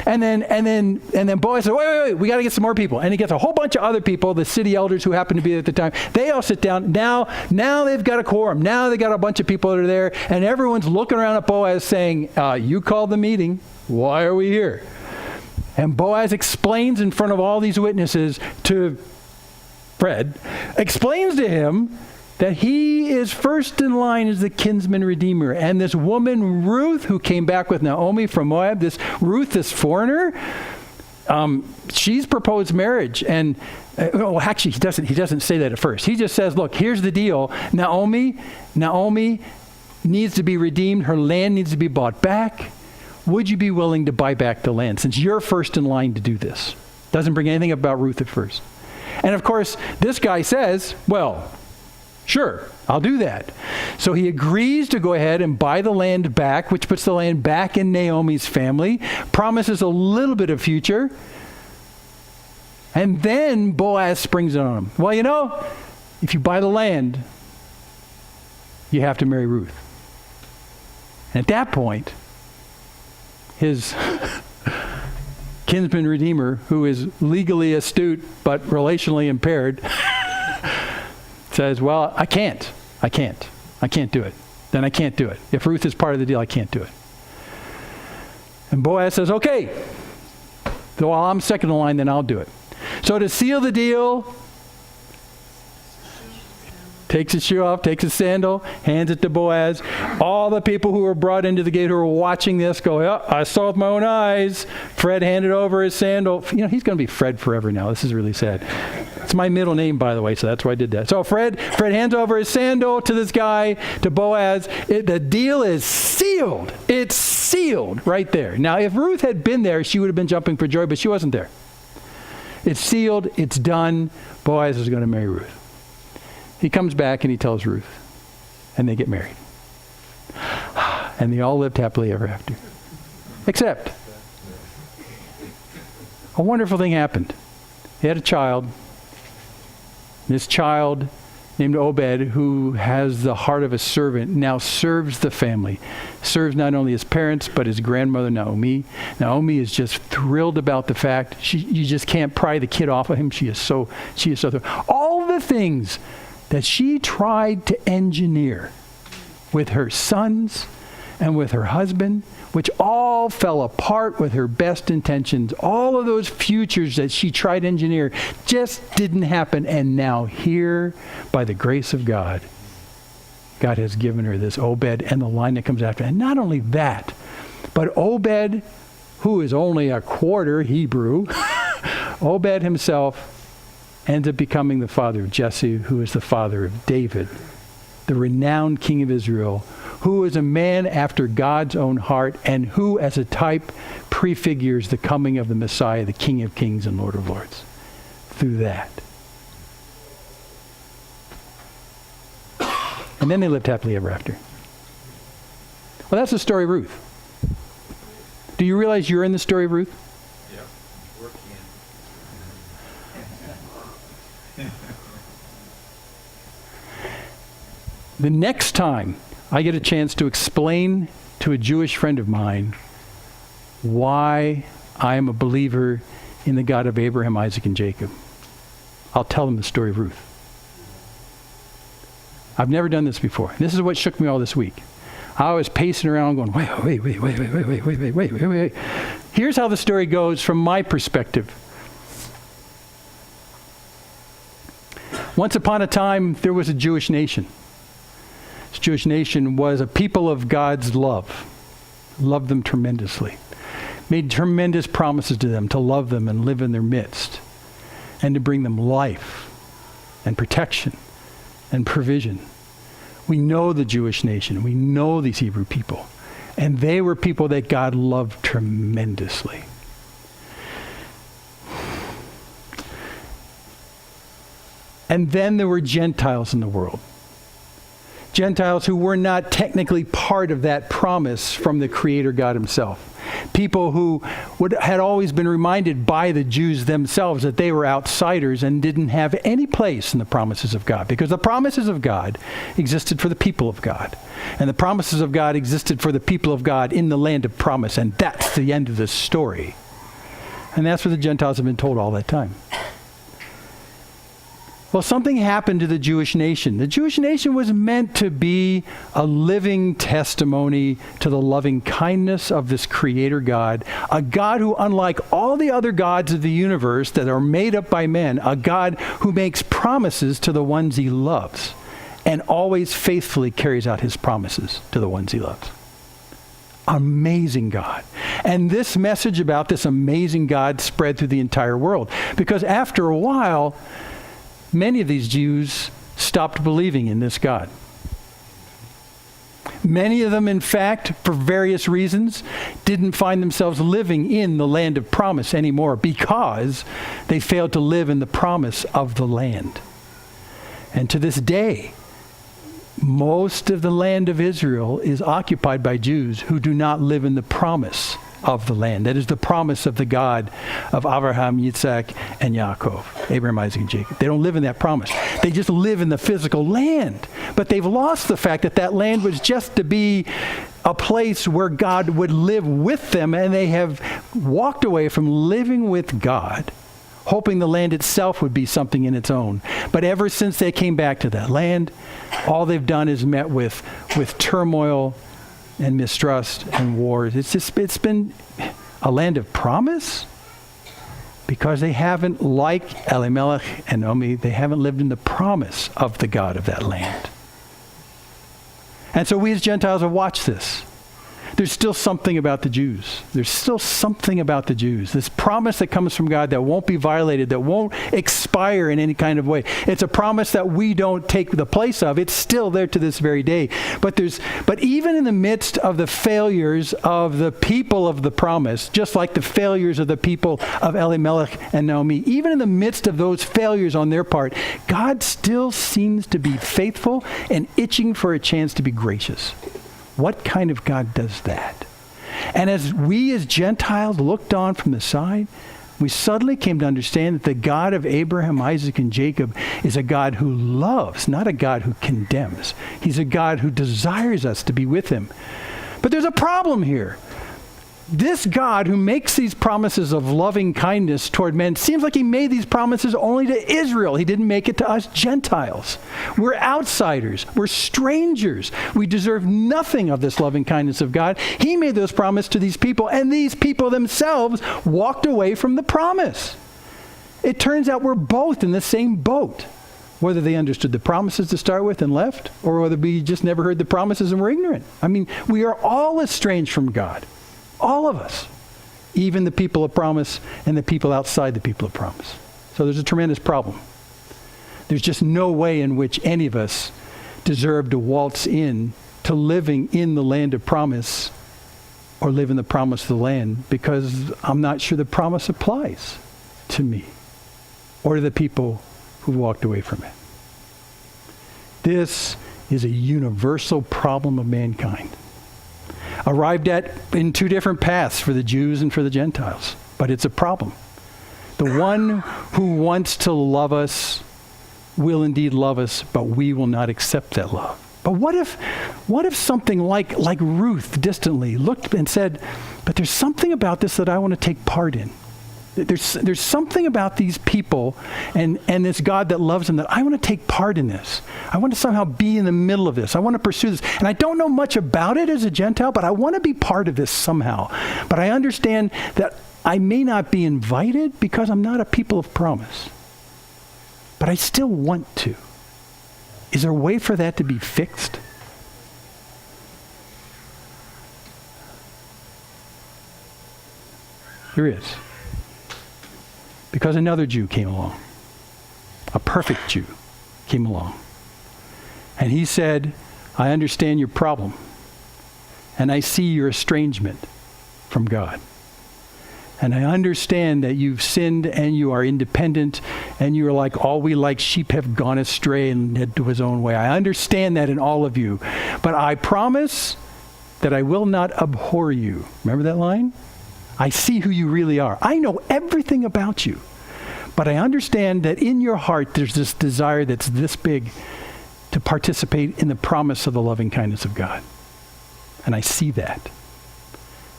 Speaker 1: And then Boaz says, wait, we got to get some more people. And he gets a whole bunch of other people, the city elders who happen to be there at the time. They all sit down. Now they've got a quorum. Now they got a bunch of people that are there. And everyone's looking around at Boaz saying, you called the meeting. Why are we here? And Boaz explains in front of all these witnesses to Fred, explains to him that he is first in line as the kinsman redeemer. And this woman, Ruth, who came back with Naomi from Moab, this foreigner, she's proposed marriage. And, actually, he doesn't say that at first. He just says, look, here's the deal. Naomi needs to be redeemed. Her land needs to be bought back. Would you be willing to buy back the land since you're first in line to do this? Doesn't bring anything up about Ruth at first. And, of course, this guy says, well, sure, I'll do that. So he agrees to go ahead and buy the land back, which puts the land back in Naomi's family, promises a little bit of future. And then Boaz springs it on him. Well, if you buy the land, you have to marry Ruth. And at that point, his kinsman redeemer, who is legally astute but relationally impaired, says, well, I can't do it. Then I can't do it. If Ruth is part of the deal, I can't do it. And Boaz says, okay, so while I'm second in line, then I'll do it. So to seal the deal, takes his shoe off, takes his sandal, hands it to Boaz. All the people who were brought into the gate who were watching this go, yeah, I saw with my own eyes. Fred handed over his sandal. He's going to be Fred forever now. This is really sad. It's my middle name, by the way, so that's why I did that. So Fred hands over his sandal to this guy, to Boaz. The deal is sealed. It's sealed right there. Now, if Ruth had been there, she would have been jumping for joy, but she wasn't there. It's sealed. It's done. Boaz is going to marry Ruth. He comes back and he tells Ruth, and they get married. And they all lived happily ever after. Except, a wonderful thing happened. He had a child. This child, named Obed, who has the heart of a servant, now serves the family. Serves not only his parents, but his grandmother, Naomi. Naomi is just thrilled about the fact. You just can't pry the kid off of him. She is so thrilled. All the things that she tried to engineer with her sons and with her husband, which all fell apart with her best intentions. All of those futures that she tried to engineer just didn't happen. And now here, by the grace of God, God has given her this Obed and the line that comes after. And not only that, but Obed, who is only a quarter Hebrew, Obed himself ends up becoming the father of Jesse, who is the father of David, the renowned king of Israel, who is a man after God's own heart, and who, as a type, prefigures the coming of the Messiah, the King of Kings and Lord of Lords, through that. And then they lived happily ever after. Well, that's the story of Ruth. Do you realize you're in the story of Ruth?
Speaker 2: Yeah, working.
Speaker 1: The next time I get a chance to explain to a Jewish friend of mine why I am a believer in the God of Abraham, Isaac, and Jacob, I'll tell them the story of Ruth. I've never done this before. This is what shook me all this week. I was pacing around going, wait. Here's how the story goes from my perspective. Once upon a time, there was a Jewish nation. This Jewish nation was a people of God's love. Loved them tremendously. Made tremendous promises to them to love them and live in their midst. And to bring them life and protection and provision. We know the Jewish nation. We know these Hebrew people. And they were people that God loved tremendously. And then there were Gentiles in the world. Gentiles who were not technically part of that promise from the Creator God himself. People who had always been reminded by the Jews themselves that they were outsiders and didn't have any place in the promises of God. Because the promises of God existed for the people of God. And the promises of God existed for the people of God in the land of promise. And that's the end of the story. And that's what the Gentiles have been told all that time. Well, something happened to the Jewish nation. The Jewish nation was meant to be a living testimony to the loving kindness of this Creator God, a God who, unlike all the other gods of the universe that are made up by men, a God who makes promises to the ones he loves and always faithfully carries out his promises to the ones he loves. Amazing God. And this message about this amazing God spread through the entire world, because after a while, many of these Jews stopped believing in this God. Many of them, in fact, for various reasons, didn't find themselves living in the land of promise anymore because they failed to live in the promise of the land. And to this day, most of the land of Israel is occupied by Jews who do not live in the promise of the land. That is the promise of the God of Abraham, Yitzhak, and Yaakov, Abraham, Isaac, and Jacob. They don't live in that promise. They just live in the physical land. But they've lost the fact that that land was just to be a place where God would live with them, and they have walked away from living with God, hoping the land itself would be something in its own. But ever since they came back to that land, all they've done is met with turmoil and mistrust and wars. It's been a land of promise because they haven't, like Elimelech and Naomi, they haven't lived in the promise of the God of that land. And so we as Gentiles have watched this. There's still something about the Jews. There's still something about the Jews. This promise that comes from God that won't be violated, that won't expire in any kind of way. It's a promise that we don't take the place of. It's still there to this very day. But even in the midst of the failures of the people of the promise, just like the failures of the people of Elimelech and Naomi, even in the midst of those failures on their part, God still seems to be faithful and itching for a chance to be gracious. What kind of God does that? And as we as Gentiles looked on from the side, we suddenly came to understand that the God of Abraham, Isaac, and Jacob is a God who loves, not a God who condemns. He's a God who desires us to be with him. But there's a problem here. This God who makes these promises of loving kindness toward men seems like he made these promises only to Israel. He didn't make it to us Gentiles. We're outsiders. We're strangers. We deserve nothing of this loving kindness of God. He made those promises to these people, and these people themselves walked away from the promise. It turns out we're both in the same boat, whether they understood the promises to start with and left, or whether we just never heard the promises and were ignorant. I mean, we are all estranged from God. All of us, even the people of promise and the people outside the people of promise. So there's a tremendous problem. There's just no way in which any of us deserve to waltz in to living in the land of promise or live in the promise of the land, because I'm not sure the promise applies to me or to the people who walked away from it. This is a universal problem of mankind, arrived at in two different paths for the Jews and for the Gentiles. But it's a problem. The one who wants to love us will indeed love us, but we will not accept that love. But what if something like Ruth distantly looked and said, but there's something about this that I want to take part in. There's something about these people and this God that loves them that I want to take part in this. I want to somehow be in the middle of this. I want to pursue this. And I don't know much about it as a Gentile, but I want to be part of this somehow. But I understand that I may not be invited because I'm not a people of promise. But I still want to. Is there a way for that to be fixed? There is. Because another Jew came along. A perfect Jew came along. And he said, I understand your problem. And I see your estrangement from God. And I understand that you've sinned and you are independent and you're like, all we like sheep have gone astray and led to his own way. I understand that in all of you. But I promise that I will not abhor you. Remember that line? I see who you really are. I know everything about you. But I understand that in your heart there's this desire that's this big to participate in the promise of the loving kindness of God. And I see that.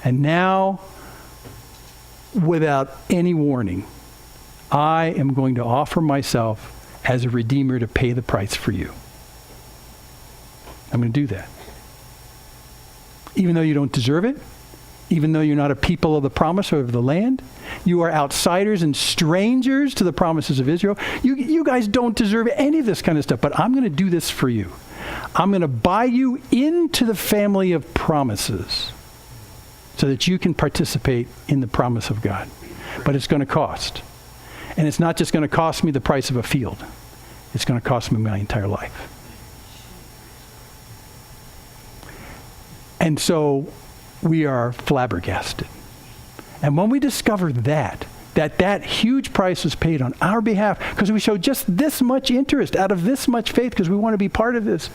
Speaker 1: And now, without any warning, I am going to offer myself as a redeemer to pay the price for you. I'm going to do that. Even though you don't deserve it, even though you're not a people of the promise or of the land, you are outsiders and strangers to the promises of Israel. You guys don't deserve any of this kind of stuff, but I'm going to do this for you. I'm going to buy you into the family of promises so that you can participate in the promise of God. But it's going to cost. And it's not just going to cost me the price of a field. It's going to cost me my entire life. And so we are flabbergasted. And when we discover that huge price was paid on our behalf because we showed just this much interest out of this much faith because we want to be part of this,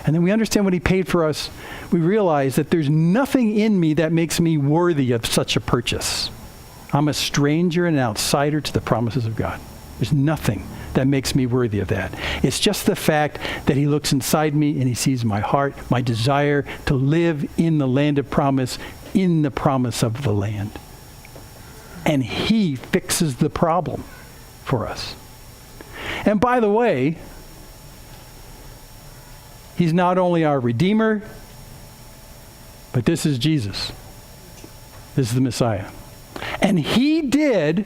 Speaker 1: and then we understand what he paid for us, we realize that there's nothing in me that makes me worthy of such a purchase. I'm a stranger and an outsider to the promises of God. There's nothing that makes me worthy of that. It's just the fact that he looks inside me and he sees my heart, my desire to live in the land of promise, in the promise of the land. And he fixes the problem for us. And by the way, he's not only our Redeemer, but this is Jesus. This is the Messiah. And he did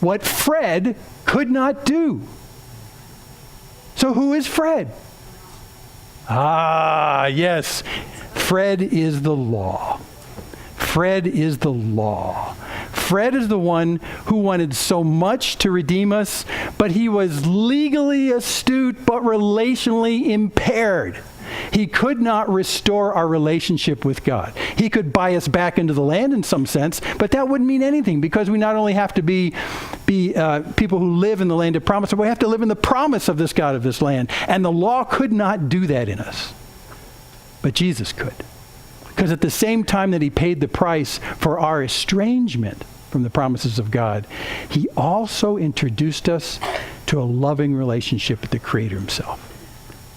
Speaker 1: what Fred could not do. So who is Fred? Ah, yes. Fred is the law. Fred is the law. Fred is the one who wanted so much to redeem us, but he was legally astute but relationally impaired. He could not restore our relationship with God. He could buy us back into the land in some sense, but that wouldn't mean anything because we not only have to be people who live in the land of promise, but we have to live in the promise of this God of this land. And the law could not do that in us. But Jesus could. Because at the same time that he paid the price for our estrangement from the promises of God, he also introduced us to a loving relationship with the Creator himself.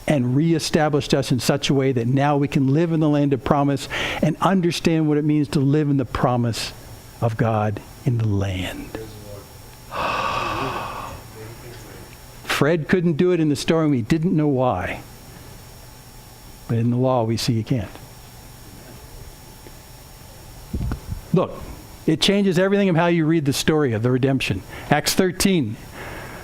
Speaker 1: and reestablished us in such a way that now we can live in the land of promise and understand what it means to live in the promise of God in the land. Fred couldn't do it in the story, and we didn't know why. But in the law, we see he can't. Look, it changes everything of how you read the story of the redemption. Acts 13.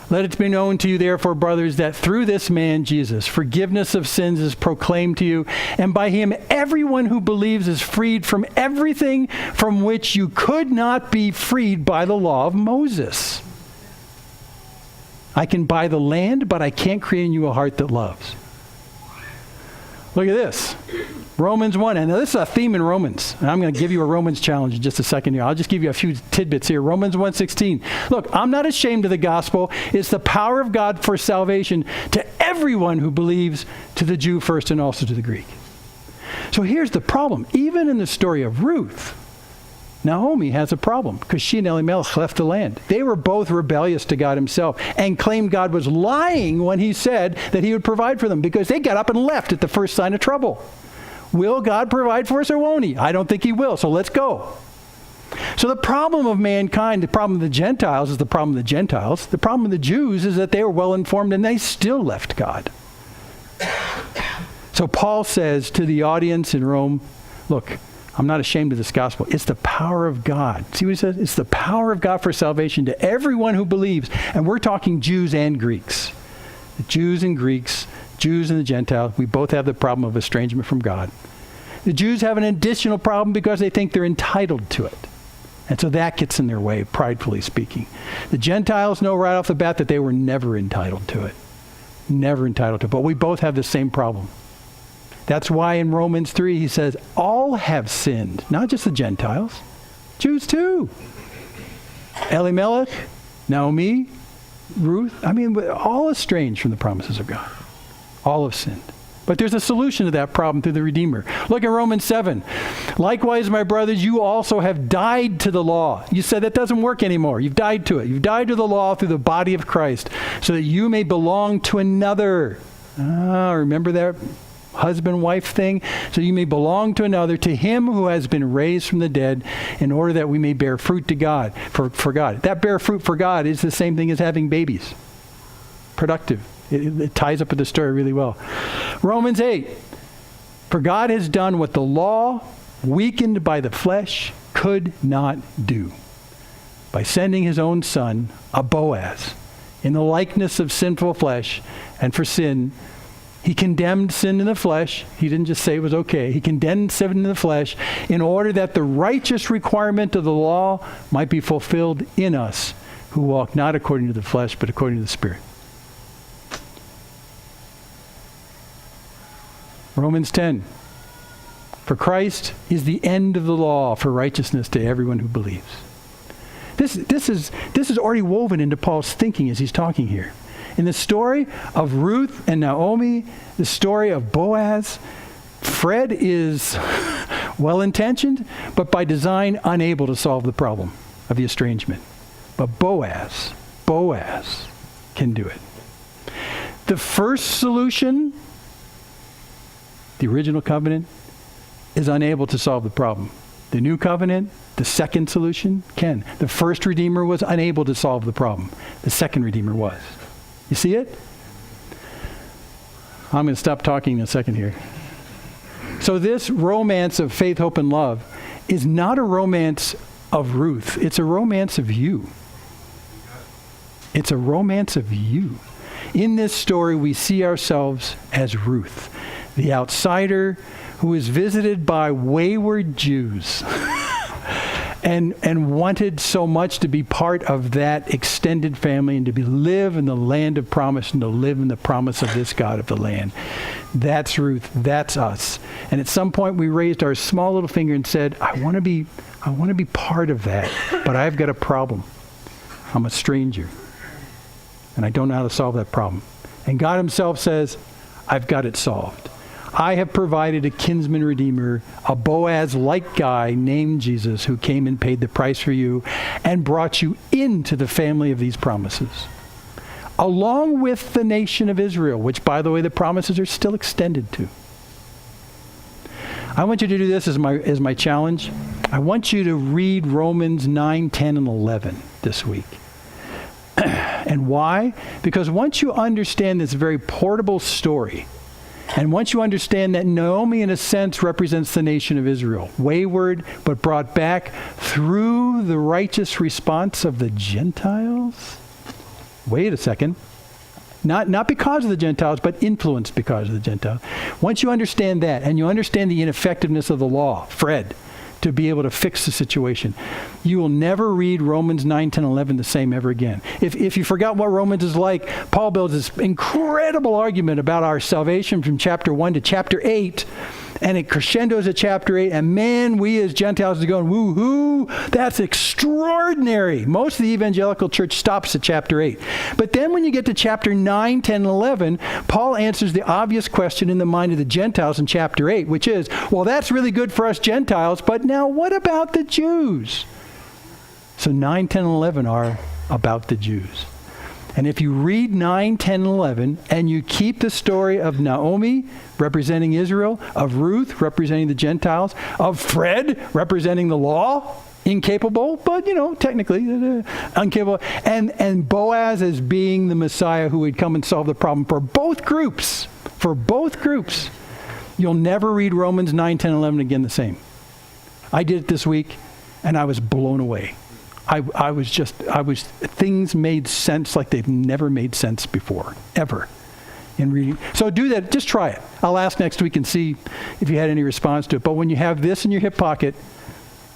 Speaker 1: Let it be known to you, therefore, brothers, that through this man, Jesus, forgiveness of sins is proclaimed to you, and by him everyone who believes is freed from everything from which you could not be freed by the law of Moses. I can buy the land, but I can't create in you a heart that loves. Look at this. Romans 1. And this is a theme in Romans. And I'm going to give you a Romans challenge in just a second here. I'll just give you a few tidbits here. Romans 1:16. Look, I'm not ashamed of the gospel. It's the power of God for salvation to everyone who believes, to the Jew first and also to the Greek. So here's the problem. Even in the story of Ruth, Naomi has a problem because she and Elimelech left the land. They were both rebellious to God himself and claimed God was lying when he said that he would provide for them because they got up and left at the first sign of trouble. Will God provide for us or won't he? I don't think he will, so let's go. So the problem of mankind, the problem of the Gentiles is the problem of the Gentiles. The problem of the Jews is that they were well informed and they still left God. So Paul says to the audience in Rome, look, I'm not ashamed of this gospel. It's the power of God. See what he says? It's the power of God for salvation to everyone who believes. And we're talking Jews and Greeks. The Jews and Greeks, Jews and the Gentiles, we both have the problem of estrangement from God. The Jews have an additional problem because they think they're entitled to it. And so that gets in their way, pridefully speaking. The Gentiles know right off the bat that they were never entitled to it. Never entitled to it. But we both have the same problem. That's why in Romans 3 he says, all have sinned. Not just the Gentiles. Jews too. Elimelech, Naomi, Ruth. I mean, all estranged from the promises of God. All have sinned. But there's a solution to that problem through the Redeemer. Look at Romans 7. Likewise, my brothers, you also have died to the law. You said that doesn't work anymore. You've died to it. You've died to the law through the body of Christ so that you may belong to another. Remember that husband-wife thing? So you may belong to another, to him who has been raised from the dead, in order that we may bear fruit to God, for God. That bear fruit for God is the same thing as having babies. Productive. It ties up with the story really well. Romans 8. For God has done what the law, weakened by the flesh, could not do, by sending his own son, a Boaz, in the likeness of sinful flesh, and for sin, he condemned sin in the flesh. He didn't just say it was okay. He condemned sin in the flesh in order that the righteous requirement of the law might be fulfilled in us who walk not according to the flesh, but according to the Spirit. Romans 10. For Christ is the end of the law for righteousness to everyone who believes. This is already woven into Paul's thinking as he's talking here. In the story of Ruth and Naomi, the story of Boaz, Fred is well-intentioned, but by design unable to solve the problem of the estrangement. But Boaz can do it. The first solution, the original covenant, is unable to solve the problem. The new covenant, the second solution, can. The first Redeemer was unable to solve the problem. The second Redeemer was. You see it? I'm going to stop talking in a second here. So this romance of faith, hope, and love is not a romance of Ruth. It's a romance of you. It's a romance of you. In this story, we see ourselves as Ruth, the outsider who is visited by wayward Jews and wanted so much to be part of that extended family and to live in the land of promise and to live in the promise of this God of the land. That's Ruth. That's us. And at some point we raised our small little finger and said, I want to be part of that, but I've got a problem. I'm a stranger. And I don't know how to solve that problem. And God himself says, I've got it solved. I have provided a kinsman redeemer, a Boaz-like guy named Jesus, who came and paid the price for you and brought you into the family of these promises. along with the nation of Israel, which, by the way, the promises are still extended to. I want you to do this as my challenge. I want you to read Romans 9, 10, and 11 this week. And why? Because once you understand this very portable story, and once you understand that Naomi, in a sense, represents the nation of Israel, wayward but brought back through the righteous response of the Gentiles. Wait a second. Not because of the Gentiles, but influenced because of the Gentiles. Once you understand that, and you understand the ineffectiveness of the law, Fred, to be able to fix the situation, you will never read Romans 9, 10, 11 the same ever again. If you forgot what Romans is like, Paul builds this incredible argument about our salvation from chapter 1 to chapter 8, and it crescendos at chapter 8, and man, we as Gentiles are going, woo-hoo, that's extraordinary. Most of the evangelical church stops at chapter 8. But then when you get to chapter 9, 10, and 11, Paul answers the obvious question in the mind of the Gentiles in chapter 8, which is, well, that's really good for us Gentiles, but now what about the Jews? So 9, 10, and 11 are about the Jews. And if you read 9, 10, and 11, and you keep the story of Naomi representing Israel, of Ruth representing the Gentiles, of Fred representing the law, incapable, but, technically incapable, and Boaz as being the Messiah who would come and solve the problem for both groups, you'll never read Romans 9, 10, 11 again the same. I did it this week, and I was blown away. Things made sense like they've never made sense before, ever, in reading. So do that. Just try it. I'll ask next week and see if you had any response to it. But when you have this in your hip pocket,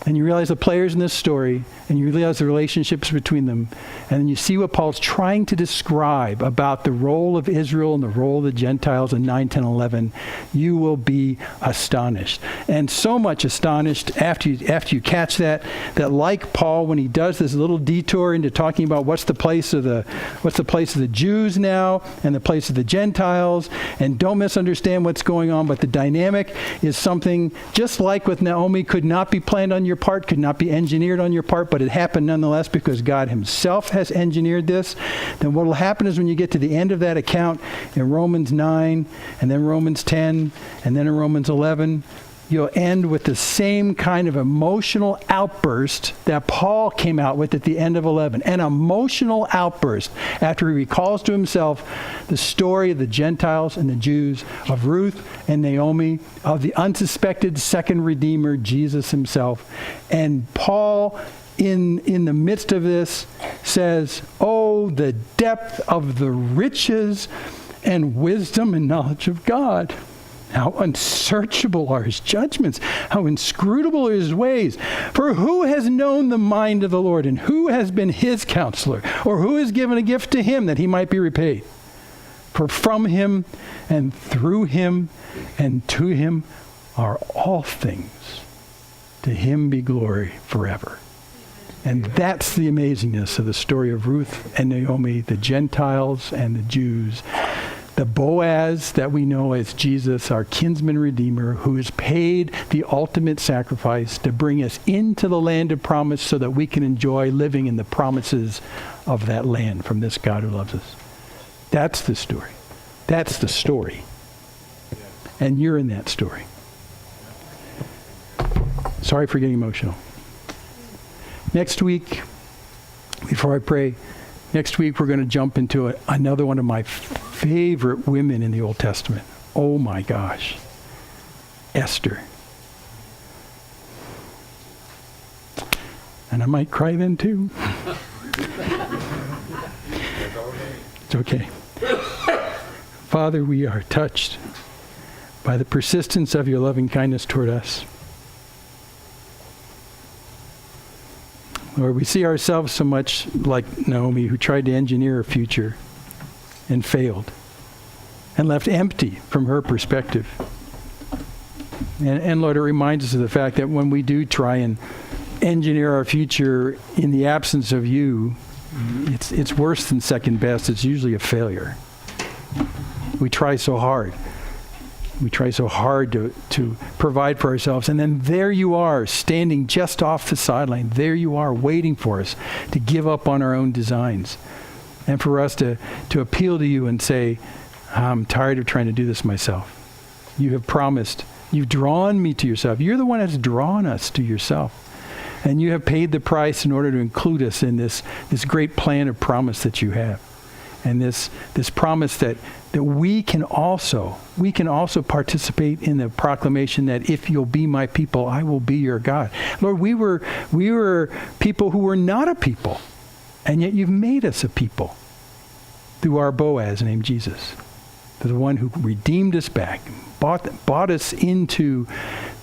Speaker 1: and you realize the players in this story, and you realize the relationships between them, and then you see what Paul's trying to describe about the role of Israel and the role of the Gentiles in 9, 10, 11, you will be astonished. And so much astonished after you catch that like Paul, when he does this little detour into talking about what's the place of the Jews now and the place of the Gentiles, and don't misunderstand what's going on, but the dynamic is something just like with Naomi, could not be planned on your part, could not be engineered on your part, but it happened nonetheless because God himself has engineered this. Then what will happen is when you get to the end of that account in Romans 9, and then Romans 10, and then in Romans 11, you'll end with the same kind of emotional outburst that Paul came out with at the end of 11. An emotional outburst after he recalls to himself the story of the Gentiles and the Jews, of Ruth and Naomi, of the unsuspected second Redeemer, Jesus himself. And Paul, in the midst of this, says, oh, the depth of the riches and wisdom and knowledge of God. How unsearchable are his judgments, how inscrutable are his ways. For who has known the mind of the Lord, and who has been his counselor, or who has given a gift to him that he might be repaid? For from him and through him and to him are all things. To him be glory forever. And that's the amazingness of the story of Ruth and Naomi, the Gentiles and the Jews. The Boaz that we know as Jesus, our kinsman redeemer, who has paid the ultimate sacrifice to bring us into the land of promise so that we can enjoy living in the promises of that land from this God who loves us. That's the story. That's the story. And you're in that story. Sorry for getting emotional. Next week, before I pray, next week we're going to jump into another one of my favorite women in the Old Testament. Oh my gosh. Esther. And I might cry then too. It's okay. Father, we are touched by the persistence of your loving kindness toward us. Lord, we see ourselves so much like Naomi, who tried to engineer a future and failed and left empty from her perspective. And Lord, it reminds us of the fact that when we do try and engineer our future in the absence of you, it's worse than second best. It's usually a failure. We try so hard. We try so hard to provide for ourselves. And then there you are, standing just off the sideline. There you are, waiting for us to give up on our own designs. And for us to appeal to you and say, I'm tired of trying to do this myself. You have promised. You've drawn me to yourself. You're the one that's drawn us to yourself. And you have paid the price in order to include us in this great plan of promise that you have. And this promise that we can also participate in the proclamation that if you'll be my people, I will be your God. Lord, we were people who were not a people, and yet you've made us a people through our Boaz named Jesus, the one who redeemed us back, bought us into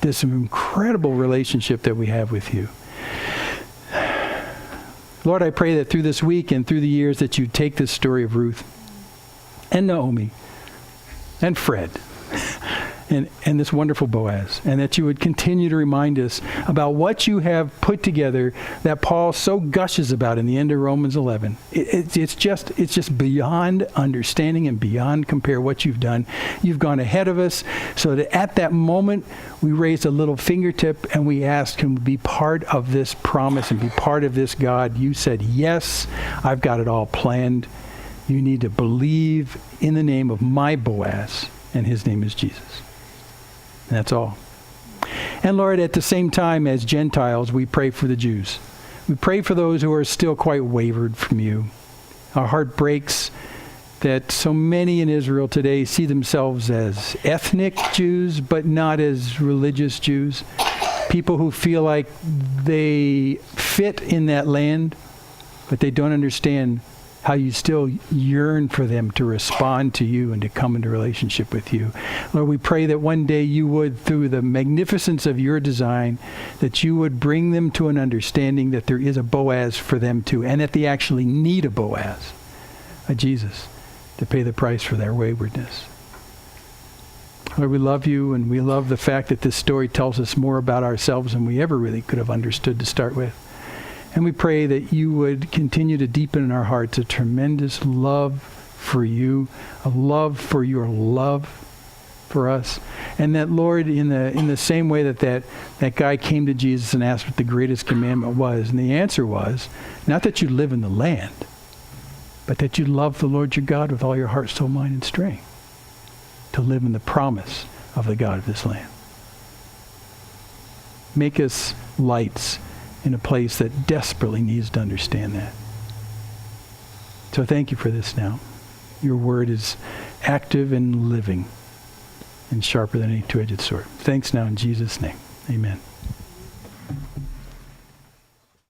Speaker 1: this incredible relationship that we have with you. Lord, I pray that through this week and through the years that you take this story of Ruth and Naomi and Fred and this wonderful Boaz, and that you would continue to remind us about what you have put together that Paul so gushes about in the end of Romans 11. It's just beyond understanding and beyond compare what you've done. You've gone ahead of us so that at that moment we raised a little fingertip and we asked, can we be part of this promise and be part of this God? You said, yes, I've got it all planned. You need to believe in the name of my Boaz, and his name is Jesus. And that's all. And Lord, at the same time as Gentiles, we pray for the Jews. We pray for those who are still quite wavered from you. Our heart breaks that so many in Israel today see themselves as ethnic Jews, but not as religious Jews. People who feel like they fit in that land, but they don't understand how you still yearn for them to respond to you and to come into relationship with you. Lord, we pray that one day you would, through the magnificence of your design, that you would bring them to an understanding that there is a Boaz for them too, and that they actually need a Boaz, a Jesus, to pay the price for their waywardness. Lord, we love you, and we love the fact that this story tells us more about ourselves than we ever really could have understood to start with. And we pray that you would continue to deepen in our hearts a tremendous love for you, a love for your love for us. And that, Lord, in the same way that guy came to Jesus and asked what the greatest commandment was, and the answer was, not that you live in the land, but that you love the Lord your God with all your heart, soul, mind, and strength, to live in the promise of the God of this land. Make us lights in a place that desperately needs to understand that. So thank you for this now. Your word is active and living and sharper than any two-edged sword. Thanks now in Jesus' name. Amen.